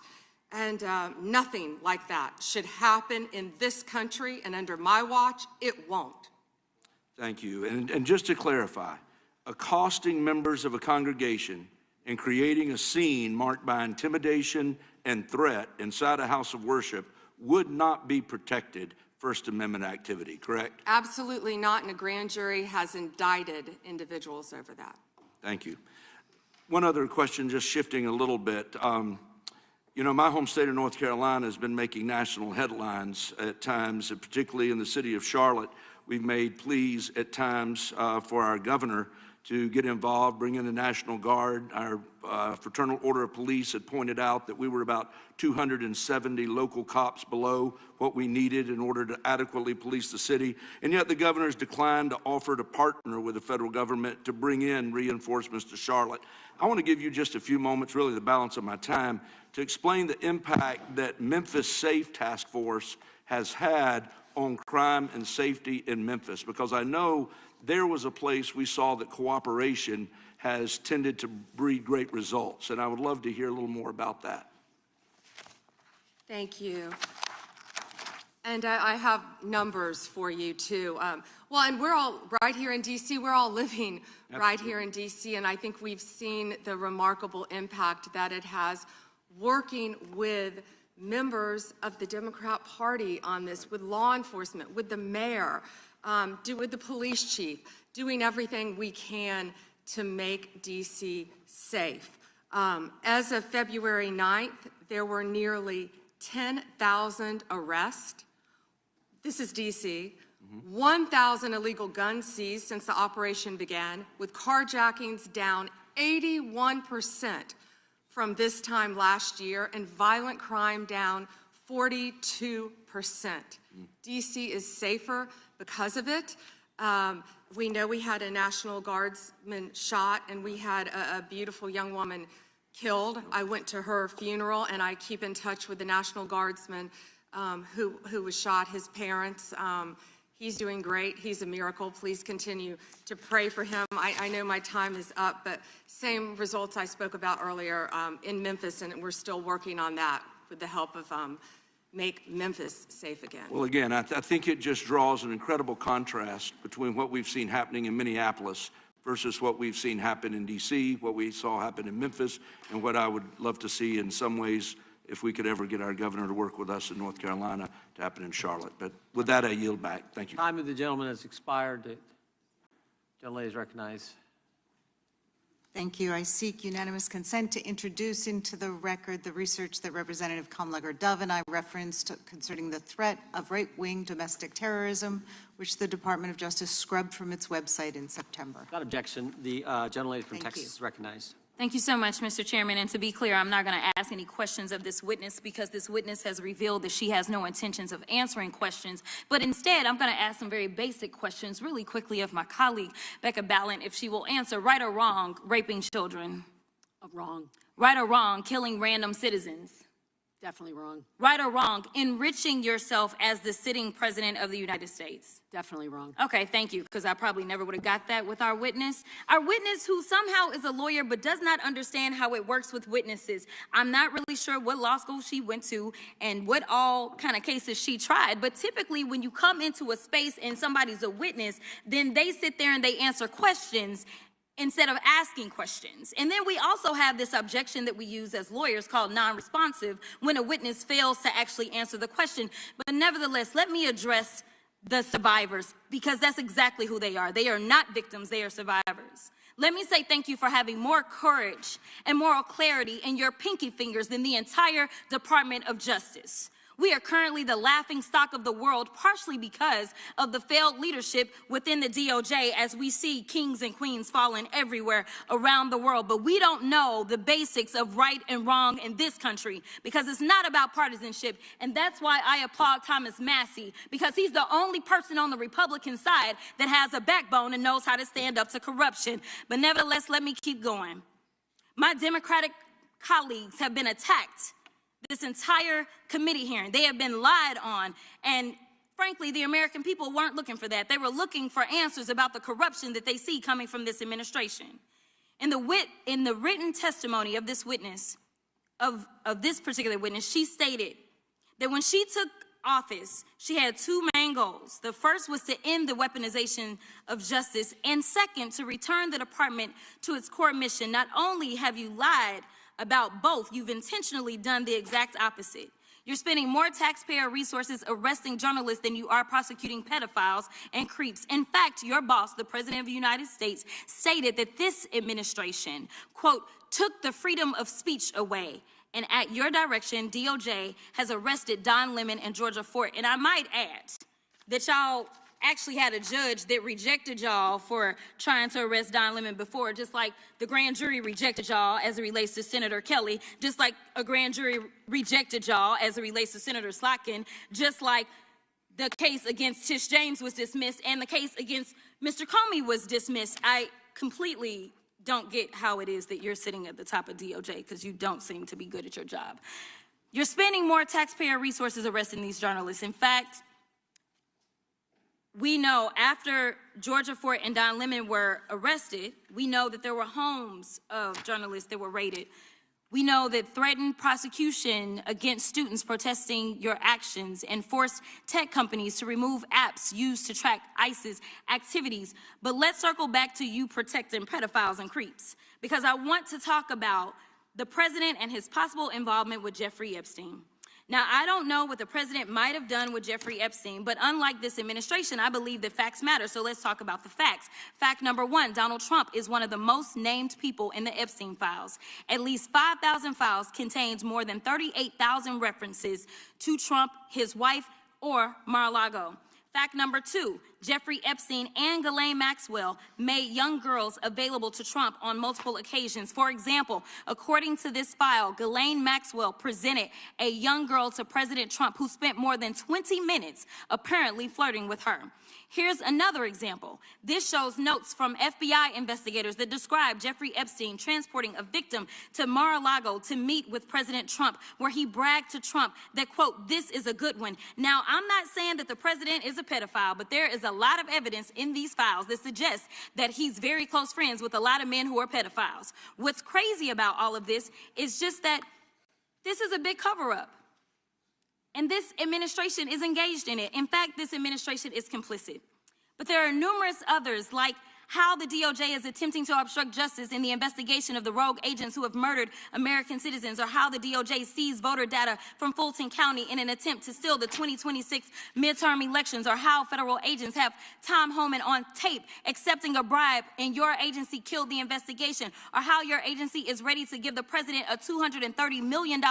And nothing like that should happen in this country, and under my watch, it won't. Thank you. And just to clarify, accosting members of a congregation and creating a scene marked by intimidation and threat inside a house of worship would not be protected First Amendment activity, correct? Absolutely not, and a grand jury has indicted individuals over that. Thank you. One other question, just shifting a little bit. You know, my home state of North Carolina has been making national headlines at times, and particularly in the city of Charlotte. We've made pleas at times for our governor to get involved, bring in the National Guard. Our Fraternal Order of Police had pointed out that we were about 270 local cops below what we needed in order to adequately police the city. And yet the governor's declined to offer to partner with the federal government to bring in reinforcements to Charlotte. I want to give you just a few moments, really the balance of my time, to explain the impact that Memphis Safe Task Force has had on crime and safety in Memphis, because I know there was a place we saw that cooperation has tended to breed great results, and I would love to hear a little more about that. Thank you. And I have numbers for you, too. Well, and we're all right here in D.C., we're all living right here in D.C., and I think we've seen the remarkable impact that it has working with members of the Democrat Party on this, with law enforcement, with the mayor, with the police chief, doing everything we can to make D.C. safe. As of February 9th, there were nearly 10,000 arrests. This is D.C. 1,000 illegal guns seized since the operation began, with carjackings down 81% from this time last year, and violent crime down 42%. D.C. is safer because of it. We know we had a National Guardsman shot, and we had a beautiful young woman killed. I went to her funeral, and I keep in touch with the National Guardsman who was shot, his parents. He's doing great. He's a miracle. Please continue to pray for him. I know my time is up, but same results I spoke about earlier in Memphis, and we're still working on that with the help of Make Memphis Safe Again. Well, again, I think it just draws an incredible contrast between what we've seen happening in Minneapolis versus what we've seen happen in D.C., what we saw happen in Memphis, and what I would love to see in some ways, if we could ever get our governor to work with us in North Carolina, to happen in Charlotte. But with that, I yield back. Thank you. Time of the gentleman has expired. The gentlelady is recognized. Thank you. I seek unanimous consent to introduce into the record the research that Representative Kamlager-Dove and I referenced concerning the threat of right-wing domestic terrorism, which the Department of Justice scrubbed from its website in September. Without objection, the gentlelady from Thank Texas you. is recognized. Thank you so much, Mr. Chairman. And to be clear, I'm not going to ask any questions of this witness because this witness has revealed that she has no intentions of answering questions. But instead, I'm going to ask some very basic questions really quickly of my colleague, Becca Ballant, if she will answer right or wrong, raping children. Wrong. Right or wrong, killing random citizens. Definitely wrong. Right or wrong, enriching yourself as the sitting president of the United States. Definitely wrong. Okay, thank you, because I probably never would have got that with our witness. Our witness who somehow is a lawyer but does not understand how it works with witnesses. I'm not really sure what law school she went to and what all kind of cases she tried, but typically when you come into a space and somebody's a witness, then they sit there and they answer questions instead of asking questions. And then we also have this objection that we use as lawyers called non-responsive when a witness fails to actually answer the question. But nevertheless, let me address the survivors because that's exactly who they are. They are not victims, they are survivors. Let me say thank you for having more courage and moral clarity in your pinky fingers than the entire Department of Justice. We are currently the laughing stock of the world, partially because of the failed leadership within the DOJ as we see kings and queens falling everywhere around the world. But we don't know the basics of right and wrong in this country because it's not about partisanship. And that's why I applaud Thomas Massie, because he's the only person on the Republican side that has a backbone and knows how to stand up to corruption. But nevertheless, let me keep going. My Democratic colleagues have been attacked this entire committee hearing. They have been lied on, and frankly, the American people weren't looking for that. They were looking for answers about the corruption that they see coming from this administration. In the written testimony of this witness, of this particular witness, she stated that when she took office, she had two main goals. The first was to end the weaponization of justice, and second, to return the department to its core mission. Not only have you lied about both, you've intentionally done the exact opposite. You're spending more taxpayer resources arresting journalists than you are prosecuting pedophiles and creeps. In fact, your boss, the President of the United States, stated that this administration, quote, took the freedom of speech away. And at your direction, DOJ has arrested Don Lemon and Georgia Fort. And I might add that y'all actually had a judge that rejected y'all for trying to arrest Don Lemon before, just like the grand jury rejected y'all as it relates to Senator Kelly, just like a grand jury rejected y'all as it relates to Senator Slotkin, just like the case against Tish James was dismissed and the case against Mr. Comey was dismissed. I completely don't get how it is that you're sitting at the top of DOJ because you don't seem to be good at your job. You're spending more taxpayer resources arresting these journalists. In fact, we know after Georgia Fort and Don Lemon were arrested, we know that there were homes of journalists that were raided. We know that threatened prosecution against students protesting your actions and forced tech companies to remove apps used to track ISIS activities. But let's circle back to you protecting pedophiles and creeps, because I want to talk about the president and his possible involvement with Jeffrey Epstein. Now, I don't know what the president might have done with Jeffrey Epstein, but unlike this administration, I believe that facts matter, so let's talk about the facts. Fact number one, Donald Trump is one of the most named people in the Epstein files. At least 5,000 files contains more than 38,000 references to Trump, his wife, or Mar-a-Lago. Fact number two, Jeffrey Epstein and Ghislaine Maxwell made young girls available to Trump on multiple occasions. For example, according to this file, Ghislaine Maxwell presented a young girl to President Trump who spent more than 20 minutes apparently flirting with her. Here's another example. This shows notes from FBI investigators that describe Jeffrey Epstein transporting a victim to Mar-a-Lago to meet with President Trump, where he bragged to Trump that, quote, "This is a good one." Now, I'm not saying that the president is a pedophile, but there is a lot of evidence in these files that suggests that he's very close friends with a lot of men who are pedophiles. What's crazy about all of this is just that this is a big cover-up. And this administration is engaged in it. In fact, this administration is complicit. But there are numerous others, like how the DOJ is attempting to obstruct justice in the investigation of the rogue agents who have murdered American citizens, or how the DOJ seized voter data from Fulton County in an attempt to steal the 2026 midterm elections, or how federal agents have Tom Homan on tape accepting a bribe and your agency killed the investigation, or how your agency is ready to give the president a $230 million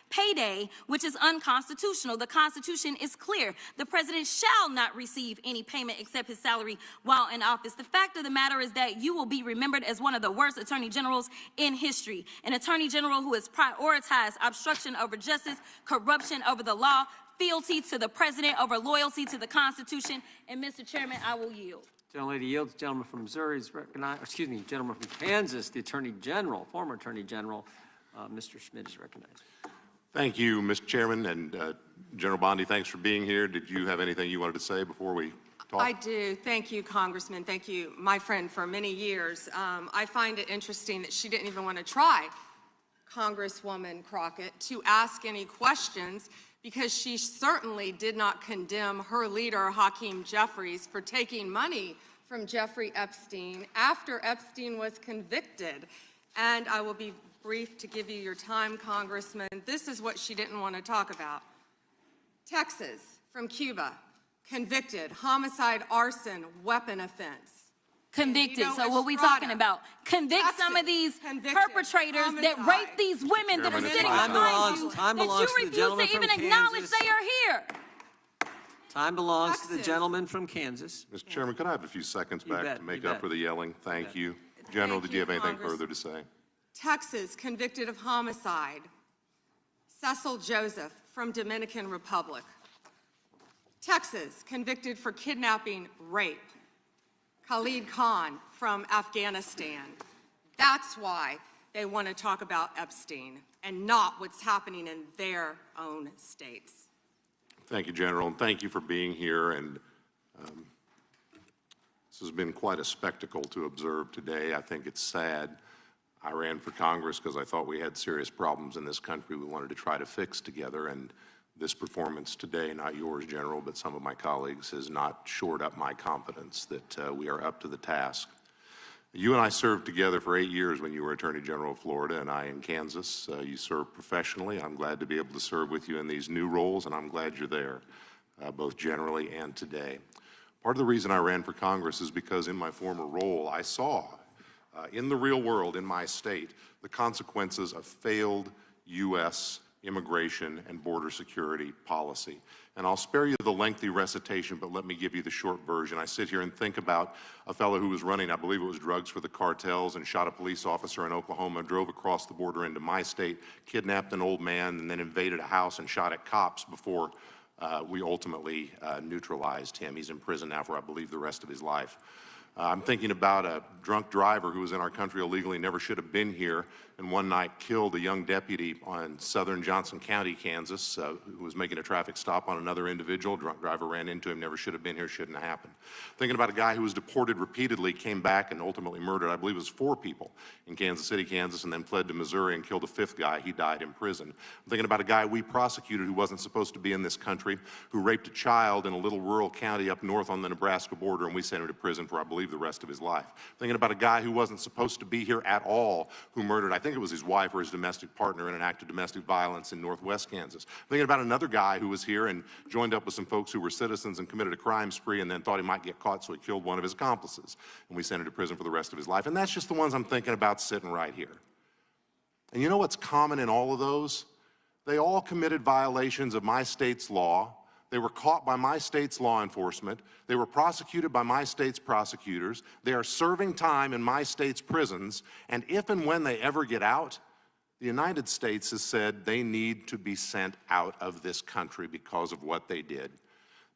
payday, which is unconstitutional. The Constitution is clear. The president shall not receive any payment except his salary while in office. The fact of the matter is that you will be remembered as one of the worst attorney generals in history. An attorney general who has prioritized obstruction over justice, corruption over the law, fealty to the president over loyalty to the Constitution. And Mr. Chairman, I will yield. Gentlelady yields. Gentleman from Missouri is recognized. Excuse me, gentleman from Kansas, the Attorney General, former Attorney General, Mr. Schmidt is recognized. Thank you, Mr. Chairman, and General Bondi, thanks for being here. Did you have anything you wanted to say before we talk? I do. Thank you, Congressman. Thank you, my friend, for many years. I find it interesting that she didn't even want to try, Congresswoman Crockett, to ask any questions, because she certainly did not condemn her leader, Hakeem Jeffries, for taking money from Jeffrey Epstein after Epstein was convicted. And I will be brief to give you your time, Congressman. This is what she didn't want to talk about. Texas, from Cuba, convicted, homicide, arson, weapon offense. Convicted. So what are we talking about? Convict some of these perpetrators that rape these women that are sitting behind you, that you refuse to even acknowledge they are here. Time belongs to the gentleman from Kansas. Mr. Chairman, could I have a few seconds back to make up for the yelling? Thank you. Thank General, did you have anything Congress. further to say? Texas, convicted of homicide. Cecil Joseph, from Dominican Republic. Texas, convicted for kidnapping, rape. Khalid Khan, from Afghanistan. That's why they want to talk about Epstein and not what's happening in their own states. Thank you, General, and thank you for being here. And this has been quite a spectacle to observe today. I think it's sad. I ran for Congress because I thought we had serious problems in this country we wanted to try to fix together, and this performance today, not yours, General, but some of my colleagues, has not shored up my confidence that we are up to the task. You and I served together for 8 years when you were Attorney General of Florida and I in Kansas. You served professionally. I'm glad to be able to serve with you in these new roles, and I'm glad you're there, both generally and today. Part of the reason I ran for Congress is because in my former role, I saw in the real world, in my state, the consequences of failed U.S. immigration and border security policy. And I'll spare you the lengthy recitation, but let me give you the short version. I sit here and think about a fellow who was running, I believe it was drugs for the cartels, and shot a police officer in Oklahoma, drove across the border into my state, kidnapped an old man, and then invaded a house and shot at cops before we ultimately neutralized him. He's in prison now for, I believe, the rest of his life. I'm thinking about a drunk driver who was in our country illegally, never should have been here, and one night killed a young deputy on southern Johnson County, Kansas, who was making a traffic stop on another individual. Drunk driver ran into him, never should have been here, shouldn't have happened. Thinking about a guy who was deported repeatedly, came back and ultimately murdered, I believe it was 4 people in Kansas City, Kansas, and then fled to Missouri and killed a 5th guy. He died in prison. I'm thinking about a guy we prosecuted who wasn't supposed to be in this country, who raped a child in a little rural county up north on the Nebraska border, and we sent him to prison for, I believe, the rest of his life. Thinking about a guy who wasn't supposed to be here at all, who murdered, I think it was his wife or his domestic partner in an act of domestic violence in northwest Kansas. Thinking about another guy who was here and joined up with some folks who were citizens and committed a crime spree and then thought he might get caught, so he killed one of his accomplices. And we sent him to prison for the rest of his life. And that's just the ones I'm thinking about sitting right here. And you know what's common in all of those? They all committed violations of my state's law. They were caught by my state's law enforcement. They were prosecuted by my state's prosecutors. They are serving time in my state's prisons. And if and when they ever get out, the United States has said they need to be sent out of this country because of what they did.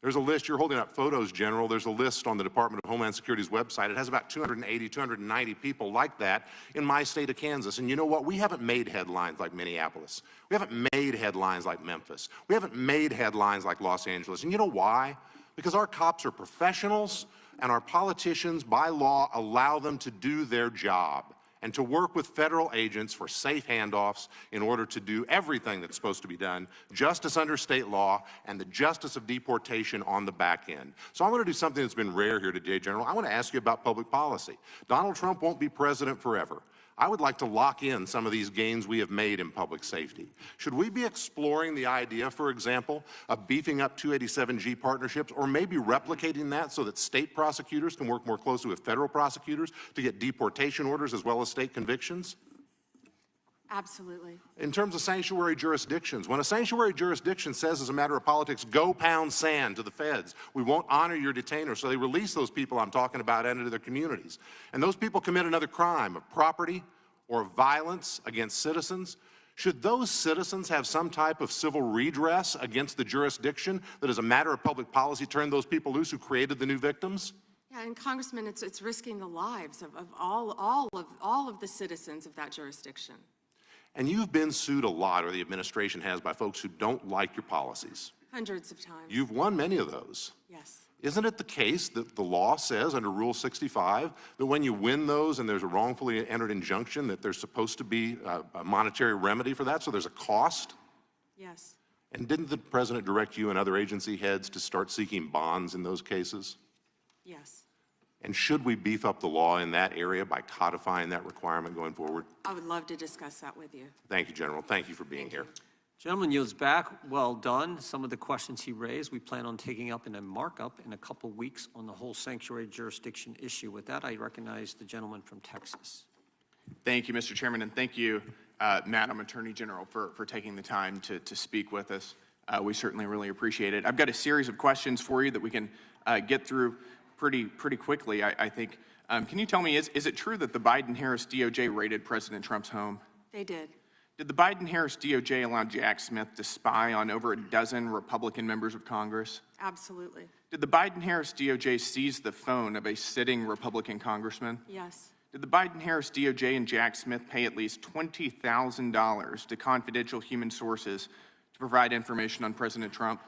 There's a list. You're holding up photos, General. There's a list on the Department of Homeland Security's website. It has about 280, 290 people like that in my state of Kansas. And you know what? We haven't made headlines like Minneapolis. We haven't made headlines like Memphis. We haven't made headlines like Los Angeles. And you know why? Because our cops are professionals, and our politicians, by law, allow them to do their job and to work with federal agents for safe handoffs in order to do everything that's supposed to be done, justice under state law, and the justice of deportation on the back end. So I want to do something that's been rare here today, General. I want to ask you about public policy. Donald Trump won't be president forever. I would like to lock in some of these gains we have made in public safety. Should we be exploring the idea, for example, of beefing up 287G partnerships, or maybe replicating that so that state prosecutors can work more closely with federal prosecutors to get deportation orders as well as state convictions? Absolutely. In terms of sanctuary jurisdictions, when a sanctuary jurisdiction says as a matter of politics, go pound sand to the feds, we won't honor your detainer, so they release those people I'm talking about into their communities. And those people commit another crime of property or violence against citizens. Should those citizens have some type of civil redress against the jurisdiction that as a matter of public policy turned those people loose who created the new victims? Yeah, and Congressman, it's risking the lives of all of the citizens of that jurisdiction. And you've been sued a lot, or the administration has, by folks who don't like your policies. Hundreds of times. You've won many of those. Yes. Isn't it the case that the law says under Rule 65 that when you win those and there's a wrongfully entered injunction that there's supposed to be a monetary remedy for that, so there's a cost? Yes. And didn't the president direct you and other agency heads to start seeking bonds in those cases? Yes. And should we beef up the law in that area by codifying that requirement going forward? I would love to discuss that with you. Thank you, General. Thank you for being here. Gentleman yields back. Well done. Some of the questions he raised, we plan on taking up in a markup in a couple weeks on the whole sanctuary jurisdiction issue. With that, I recognize the gentleman from Texas. Thank you, Mr. Chairman, and thank you, Madam Attorney General, for taking the time to speak with us. We certainly really appreciate it. I've got a series of questions for you that we can get through pretty quickly, I think. Can you tell me, is it true that the Biden-Harris DOJ raided President Trump's home? They did. Did the Biden-Harris DOJ allow Jack Smith to spy on over a dozen Republican members of Congress? Absolutely. Did the Biden-Harris DOJ seize the phone of a sitting Republican congressman? Yes. Did the Biden-Harris DOJ and Jack Smith pay at least $20,000 to confidential human sources to provide information on President Trump?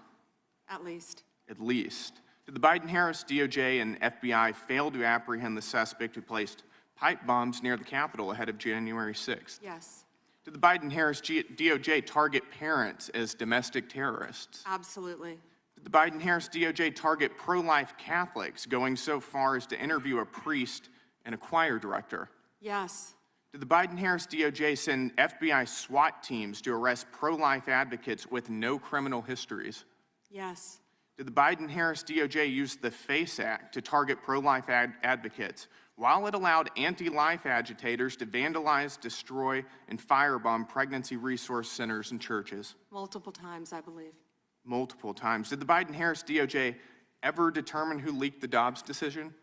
At least. At least. Did the Biden-Harris DOJ and FBI fail to apprehend the suspect who placed pipe bombs near the Capitol ahead of January 6th? Yes. Did the Biden-Harris DOJ target parents as domestic terrorists? Absolutely. Did the Biden-Harris DOJ target pro-life Catholics, going so far as to interview a priest and a choir director? Yes. Did the Biden-Harris DOJ send FBI SWAT teams to arrest pro-life advocates with no criminal histories? Yes. Did the Biden-Harris DOJ use the FACE Act to target pro-life advocates while it allowed anti-life agitators to vandalize, destroy, and firebomb pregnancy resource centers and churches? Multiple times, I believe. Multiple times. Did the Biden-Harris DOJ ever determine who leaked the Dobbs decision?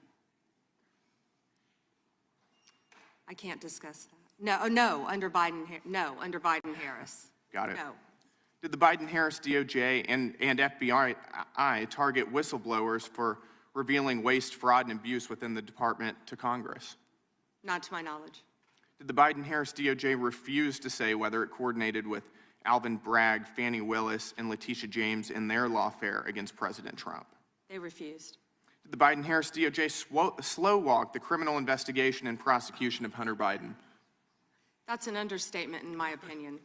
I can't discuss that. No, under Biden-Harris. Got it. No. Did the Biden-Harris DOJ and FBI target whistleblowers for revealing waste, fraud, and abuse within the department to Congress? Not to my knowledge. Did the Biden-Harris DOJ refuse to say whether it coordinated with Alvin Bragg, Fani Willis, and Letitia James in their lawfare against President Trump? They refused. Did the Biden-Harris DOJ slow-walk the criminal investigation and prosecution of Hunter Biden? That's an understatement, in my opinion.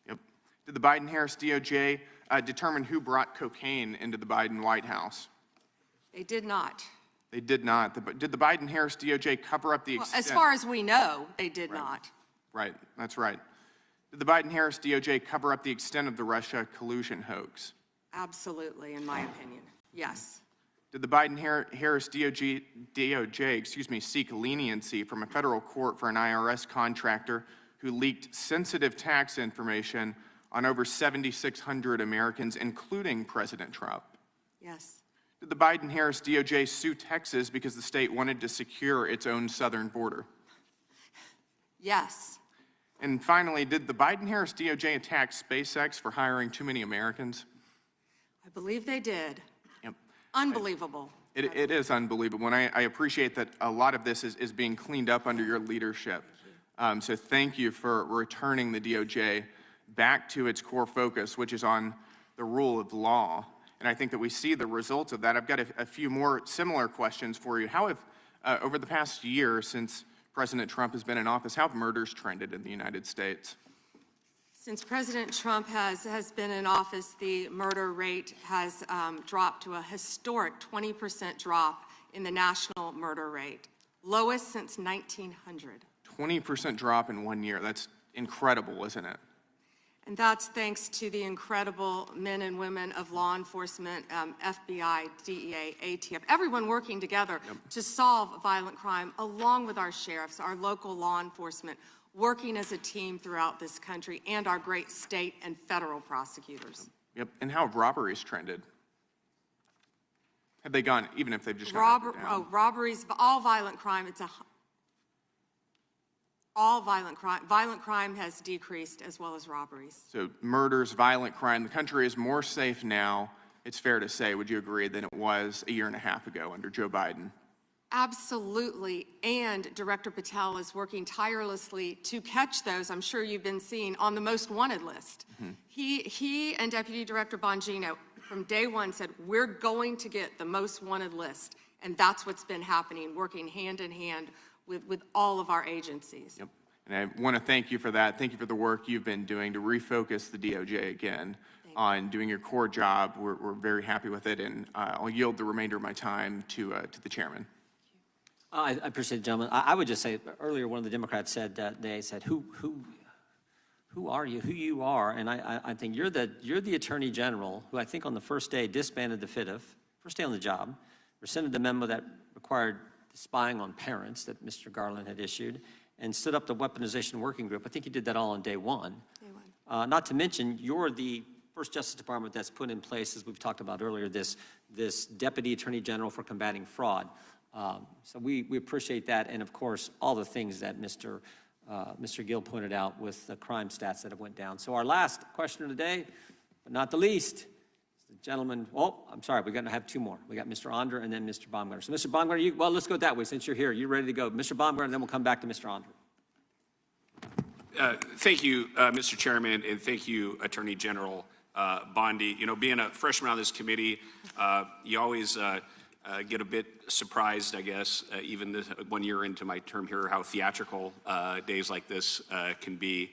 Yep. Did the Biden-Harris DOJ determine who brought cocaine into the Biden White House? They did not. They did not. Did the Biden-Harris DOJ cover up the Well, extent? as far as we know, they did not. Right, that's right. Did the Biden-Harris DOJ cover up the extent of the Russia collusion hoax? Absolutely, in my opinion. Yes. Did the Biden-Harris DOJ, seek leniency from a federal court for an IRS contractor who leaked sensitive tax information on over 7,600 Americans, including President Trump? Yes. Did the Biden-Harris DOJ sue Texas because the state wanted to secure its own southern border? Yes. And finally, did the Biden-Harris DOJ attack SpaceX for hiring too many Americans? I believe they did. Yep. Unbelievable. It is unbelievable, and I appreciate that a lot of this is being cleaned up under your leadership. So thank you for returning the DOJ back to its core focus, which is on the rule of law. And I think that we see the results of that. I've got a few more similar questions for you. How have, over the past year since President Trump has been in office, how have murders trended in the United States? Since President Trump has been in office, the murder rate has dropped to a historic 20% drop in the national murder rate, lowest since 1900. 20% drop in 1 year. That's incredible, isn't it? And that's thanks to the incredible men and women of law enforcement, FBI, DEA, ATF, everyone working together to solve violent crime, along with our sheriffs, our local law enforcement, working as a team throughout this country, and our great state and federal prosecutors. Yep. And how have robberies trended? Have they gone, even if they've just gone up or down? Robberies, all violent crime, all violent crime has decreased, as well as robberies. So murders, violent crime, the country is more safe now, it's fair to say, would you agree, than it was a year and a half ago under Joe Biden? Absolutely, and Director Patel is working tirelessly to catch those, I'm sure you've been seeing, on the most wanted list. He and Deputy Director Bongino from day one said, we're going to get the most wanted list, and that's what's been happening, working hand in hand with all of our agencies. Yep. And I want to thank you for that. Thank you for the work you've been doing to refocus the DOJ again on doing your core job. We're very happy with it, and I'll yield the remainder of my time to the chairman. I appreciate it, gentlemen. I would just say, earlier one of the Democrats said that they said, who are you, who you are? And I think you're the Attorney General who I think on the first day disbanded the FIDF, first day on the job, rescinded the memo that required spying on parents that Mr. Garland had issued, and stood up the weaponization working group. I think you did that all on day one. Not to mention, you're the first Justice Department that's put in place, as we've talked about earlier, this Deputy Attorney General for combating fraud. So we appreciate that, and of course, all the things that Mr. Gill pointed out with the crime stats that have went down. So our last question of the day, but not the least, the gentleman, I'm sorry, we're going to have two more. We got Mr. Onder and then Mr. Baumgartner. So Mr. Baumgartner, well, let's go that way since you're here. You're ready to go. Mr. Baumgartner, and then we'll come back to Mr. Onder. Thank you, Mr. Chairman, and thank you, Attorney General Bondi. You know, being a freshman on this committee, you always get a bit surprised, I guess, even 1 year into my term here, how theatrical days like this can be.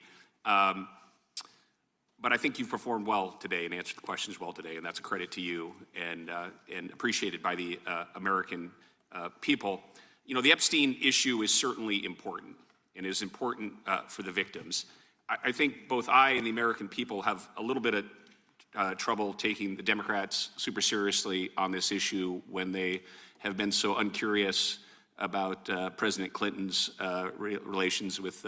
But I think you've performed well today and answered the questions well today, and that's a credit to you and appreciated by the American people. You know, the Epstein issue is certainly important and is important for the victims. I think both I and the American people have a little bit of trouble taking the Democrats super seriously on this issue when they have been so uncurious about President Clinton's relations with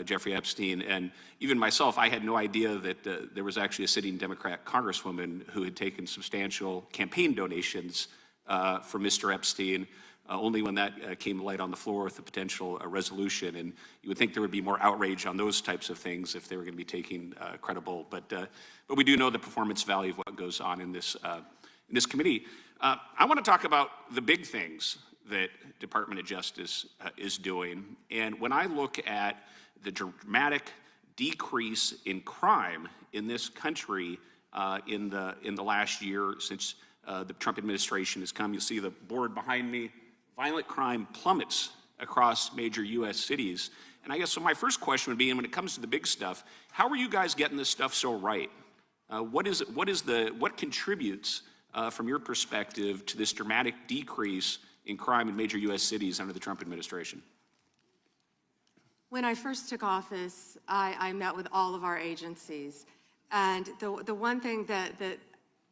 Jeffrey Epstein. And even myself, I had no idea that there was actually a sitting Democrat congresswoman who had taken substantial campaign donations for Mr. Epstein, only when that came to light on the floor with the potential resolution. And you would think there would be more outrage on those types of things if they were going to be taken credible. But we do know the performance value of what goes on in this committee. I want to talk about the big things that Department of Justice is doing. And when I look at the dramatic decrease in crime in this country in the last year since the Trump administration has come, you see the board behind me. Violent crime plummets across major U.S. cities. And I guess so my first question would be, and when it comes to the big stuff, how are you guys getting this stuff so right? What contributes from your perspective to this dramatic decrease in crime in major U.S. cities under the Trump administration? When I first took office, I met with all of our agencies. And the one thing that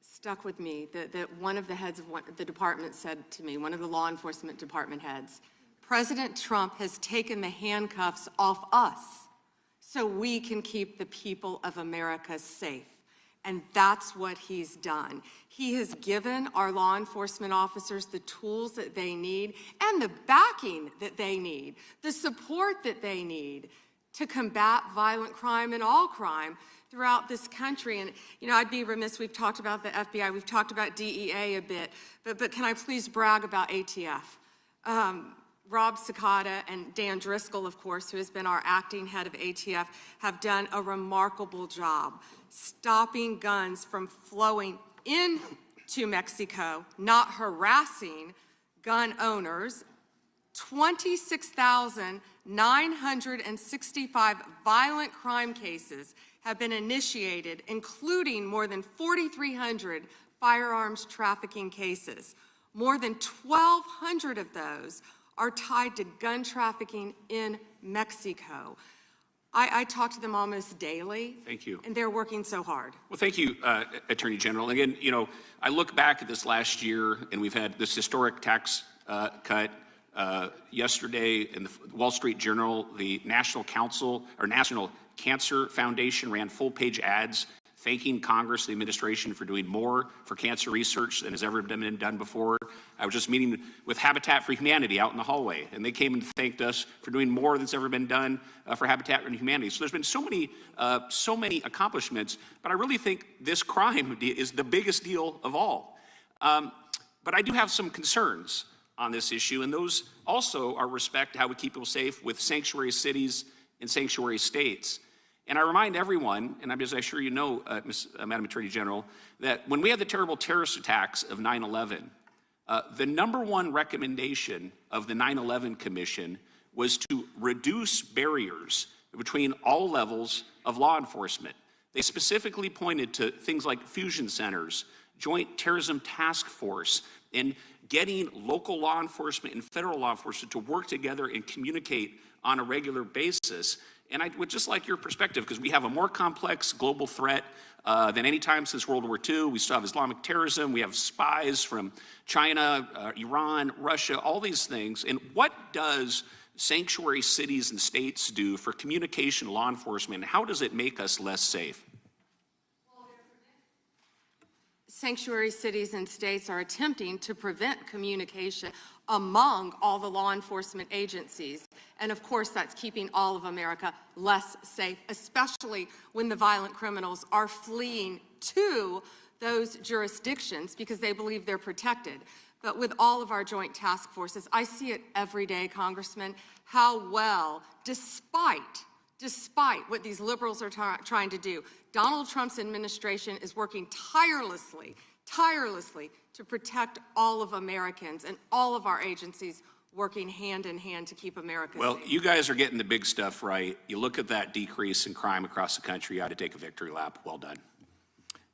stuck with me, that one of the heads of the department said to me, one of the law enforcement department heads, President Trump has taken the handcuffs off us so we can keep the people of America safe. And that's what he's done. He has given our law enforcement officers the tools that they need and the backing that they need, the support that they need to combat violent crime and all crime throughout this country. And, you know, I'd be remiss, we've talked about the FBI, we've talked about DEA a bit, but can I please brag about ATF? Rob Cicada and Dan Driscoll, of course, who has been our acting head of ATF, have done a remarkable job stopping guns from flowing into Mexico, not harassing gun owners. 26,965 violent crime cases have been initiated, including more than 4,300 firearms trafficking cases. More than 1,200 of those are tied to gun trafficking in Mexico. I talk to them almost daily. Thank you. And they're working so hard. Well, thank you, Attorney General. Again, you know, I look back at this last year, and we've had this historic tax cut. Yesterday in the Wall Street Journal, the National Cancer Foundation ran full-page ads thanking Congress, the administration, for doing more for cancer research than has ever been done before. I was just meeting with Habitat for Humanity out in the hallway, and they came and thanked us for doing more that's ever been done for Habitat for Humanity. So there's been so many accomplishments, but I really think this crime is the biggest deal of all. But I do have some concerns on this issue, and those also are respect to how we keep people safe with sanctuary cities and sanctuary states. And I remind everyone, and as I'm sure you know, Madam Attorney General, that when we had the terrible terrorist attacks of 9/11, the #1 recommendation of the 9/11 Commission was to reduce barriers between all levels of law enforcement. They specifically pointed to things like fusion centers, Joint Terrorism Task Force, and getting local law enforcement and federal law enforcement to work together and communicate on a regular basis. And I would just like your perspective, because we have a more complex global threat than any time since World War II. We still have Islamic terrorism. We have spies from China, Iran, Russia, all these things. And what does sanctuary cities and states do for communication law enforcement? And how does it make us less safe? Sanctuary cities and states are attempting to prevent communication among all the law enforcement agencies. And of course, that's keeping all of America less safe, especially when the violent criminals are fleeing to those jurisdictions because they believe they're protected. But with all of our joint task forces, I see it every day, Congressman, how well, despite what these liberals are trying to do, Donald Trump's administration is working tirelessly to protect all of Americans and all of our agencies working hand in hand to keep America safe. Well, you guys are getting the big stuff right. You look at that decrease in crime across the country, you ought to take a victory lap. Well done.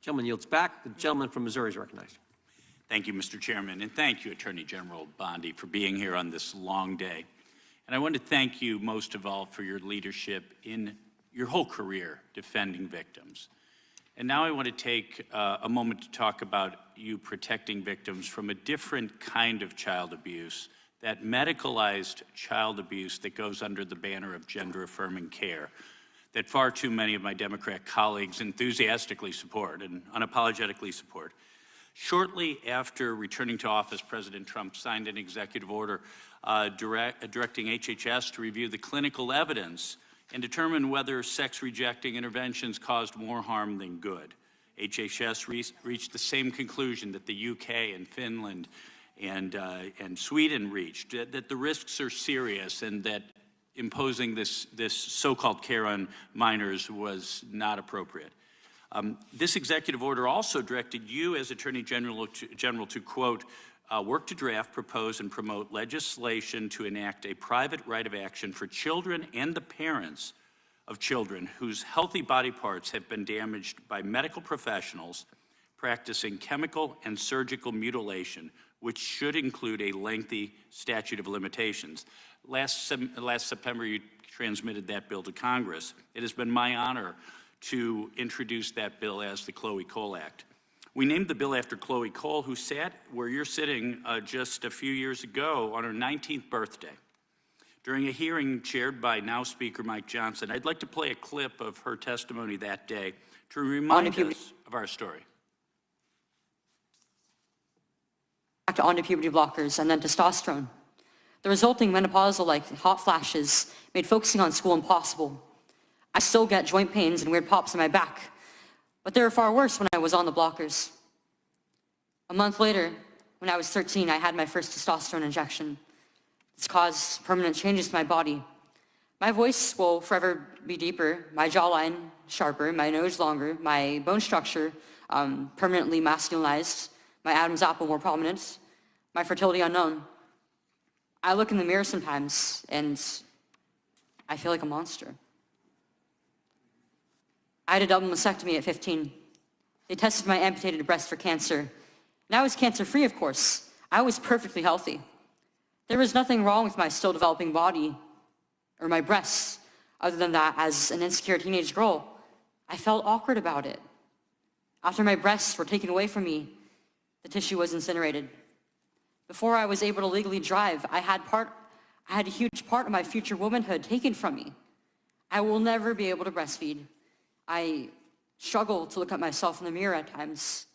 Gentleman yields back. The gentleman from Missouri is recognized. Thank you, Mr. Chairman, and thank you, Attorney General Bondi, for being here on this long day. And I want to thank you most of all for your leadership in your whole career defending victims. And now I want to take a moment to talk about you protecting victims from a different kind of child abuse, that medicalized child abuse that goes under the banner of gender-affirming care, that far too many of my Democrat colleagues enthusiastically support and unapologetically support. Shortly after returning to office, President Trump signed an executive order directing HHS to review the clinical evidence and determine whether sex-rejecting interventions caused more harm than good. HHS reached the same conclusion that the UK and Finland and Sweden reached, that the risks are serious and that imposing this so-called care on minors was not appropriate. This executive order also directed you as Attorney General to, quote, work to draft, propose, and promote legislation to enact a private right of action for children and the parents of children whose healthy body parts have been damaged by medical professionals practicing chemical and surgical mutilation, which should include a lengthy statute of limitations. Last September, you transmitted that bill to Congress. It has been my honor to introduce that bill as the Chloe Cole Act. We named the bill after Chloe Cole, who sat where you're sitting just a few years ago on her 19th birthday. During a hearing chaired by now Speaker Mike Johnson, I'd like to play a clip of her testimony that day to remind us of our story. Onto puberty blockers and then testosterone. The resulting menopausal hot flashes made focusing on school impossible. I still get joint pains and weird pops in my back, but they were far worse when I was on the blockers. A month later, when I was 13, I had my first testosterone injection. This caused permanent changes to my body. My voice will forever be deeper, my jawline sharper, my nose longer, my bone structure permanently masculinized, my Adam's apple more prominent, my fertility unknown. I look in the mirror sometimes and I feel like a monster. I had a double mastectomy at 15. They tested my amputated breast for cancer. And I was cancer-free, of course. I was perfectly healthy. There was nothing wrong with my still developing body or my breasts, other than that, as an insecure teenage girl, I felt awkward about it. After my breasts were taken away from me, the tissue was incinerated. Before I was able to legally drive, I had a huge part of my future womanhood taken from me. I will never be able to breastfeed. I struggle to look at myself in the mirror at times.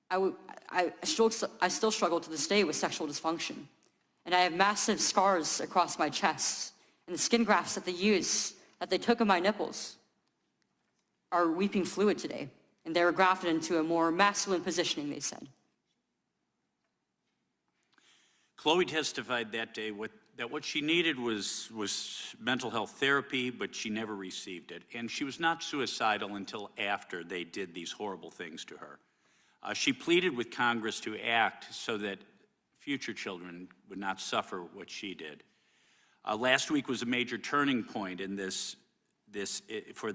I still struggle to this day with sexual dysfunction. And I have massive scars across my chest. And the skin grafts that they took of my nipples are weeping fluid today. And they were grafted into a more masculine positioning, they said. Chloe testified that day that what she needed was mental health therapy, but she never received it. And she was not suicidal until after they did these horrible things to her. She pleaded with Congress to act so that future children would not suffer what she did. Last week was a major turning point in for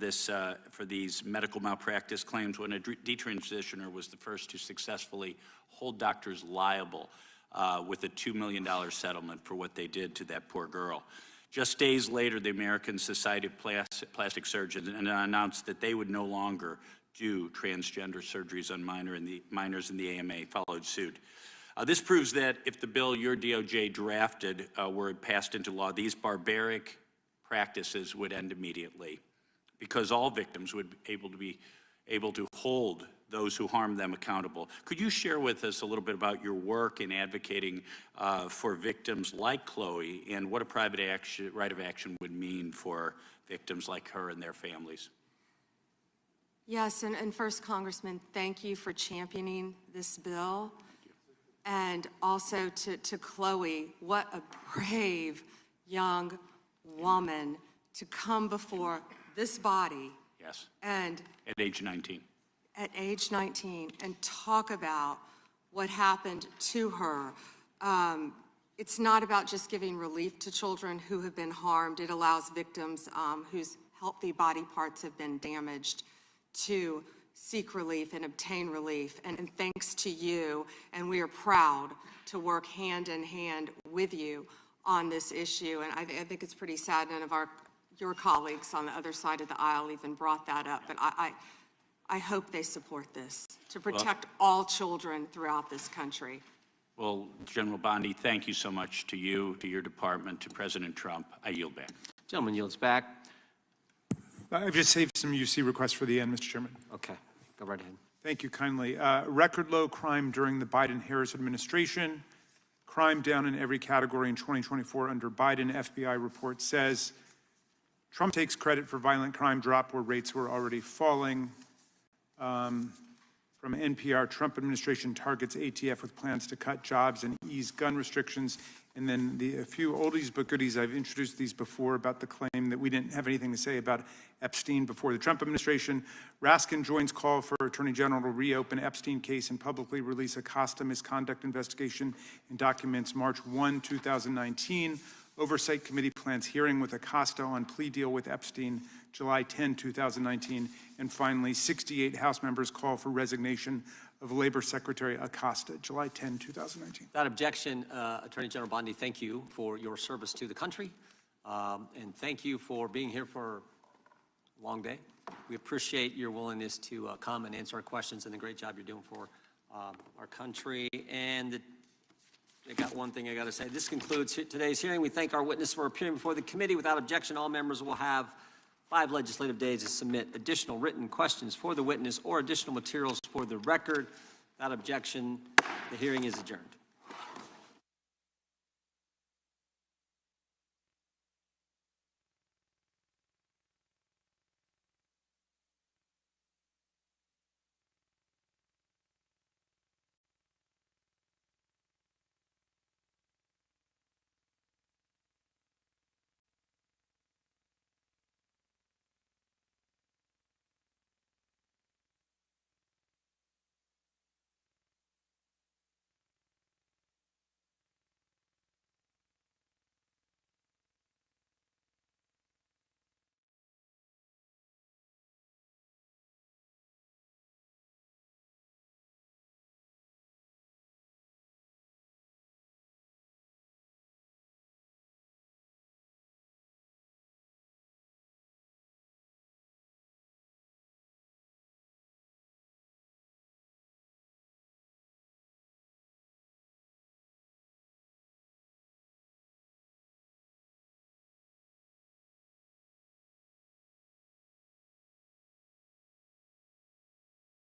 these medical malpractice claims when a detransitioner was the first to successfully hold doctors liable with a $2 million settlement for what they did to that poor girl. Just days later, the American Society of Plastic Surgeons announced that they would no longer do transgender surgeries on minors, and the AMA followed suit. This proves that if the bill your DOJ drafted were passed into law, these barbaric practices would end immediately, because all victims would be able to hold those who harm them accountable. Could you share with us a little bit about your work in advocating for victims like Chloe and what a private right of action would mean for victims like her and their families? Yes, and first, Congressman, thank you for championing this bill. And also to Chloe, what a brave young woman to come before this body. Yes. And at age 19. At age 19, and talk about what happened to her. It's not about just giving relief to children who have been harmed. It allows victims whose healthy body parts have been damaged to seek relief and obtain relief. And thanks to you, and we are proud to work hand in hand with you on this issue. And I think it's pretty sad none of your colleagues on the other side of the aisle even brought that up. But I hope they support this to protect all children throughout this country. Well, General Bondi, thank you so much to you, to your department, to President Trump. I yield back. Gentleman yields back. I've just saved some UC requests for the end, Mr. Chairman. Okay, go right ahead. Thank you kindly. Record low crime during the Biden-Harris administration. Crime down in every category in 2024 under Biden. FBI report says Trump takes credit for violent crime drop where rates were already falling. From NPR, Trump administration targets ATF with plans to cut jobs and ease gun restrictions. And then a few oldies but goodies, I've introduced these before about the claim that we didn't have anything to say about Epstein before the Trump administration. Raskin joins call for Attorney General to reopen Epstein case and publicly release Acosta misconduct investigation in documents March 1, 2019. Oversight Committee plans hearing with Acosta on plea deal with Epstein July 10, 2019. And finally, 68 House members call for resignation of Labor Secretary Acosta, July 10, 2019. Without objection, Attorney General Bondi, thank you for your service to the country. And thank you for being here for a long day. We appreciate your willingness to come and answer our questions and the great job you're doing for our country. And I got one thing I got to say. This concludes today's hearing. We thank our witness for appearing before the committee. Without objection, all members will have 5 legislative days to submit additional written questions for the witness or additional materials for the record. Without objection, the hearing is adjourned.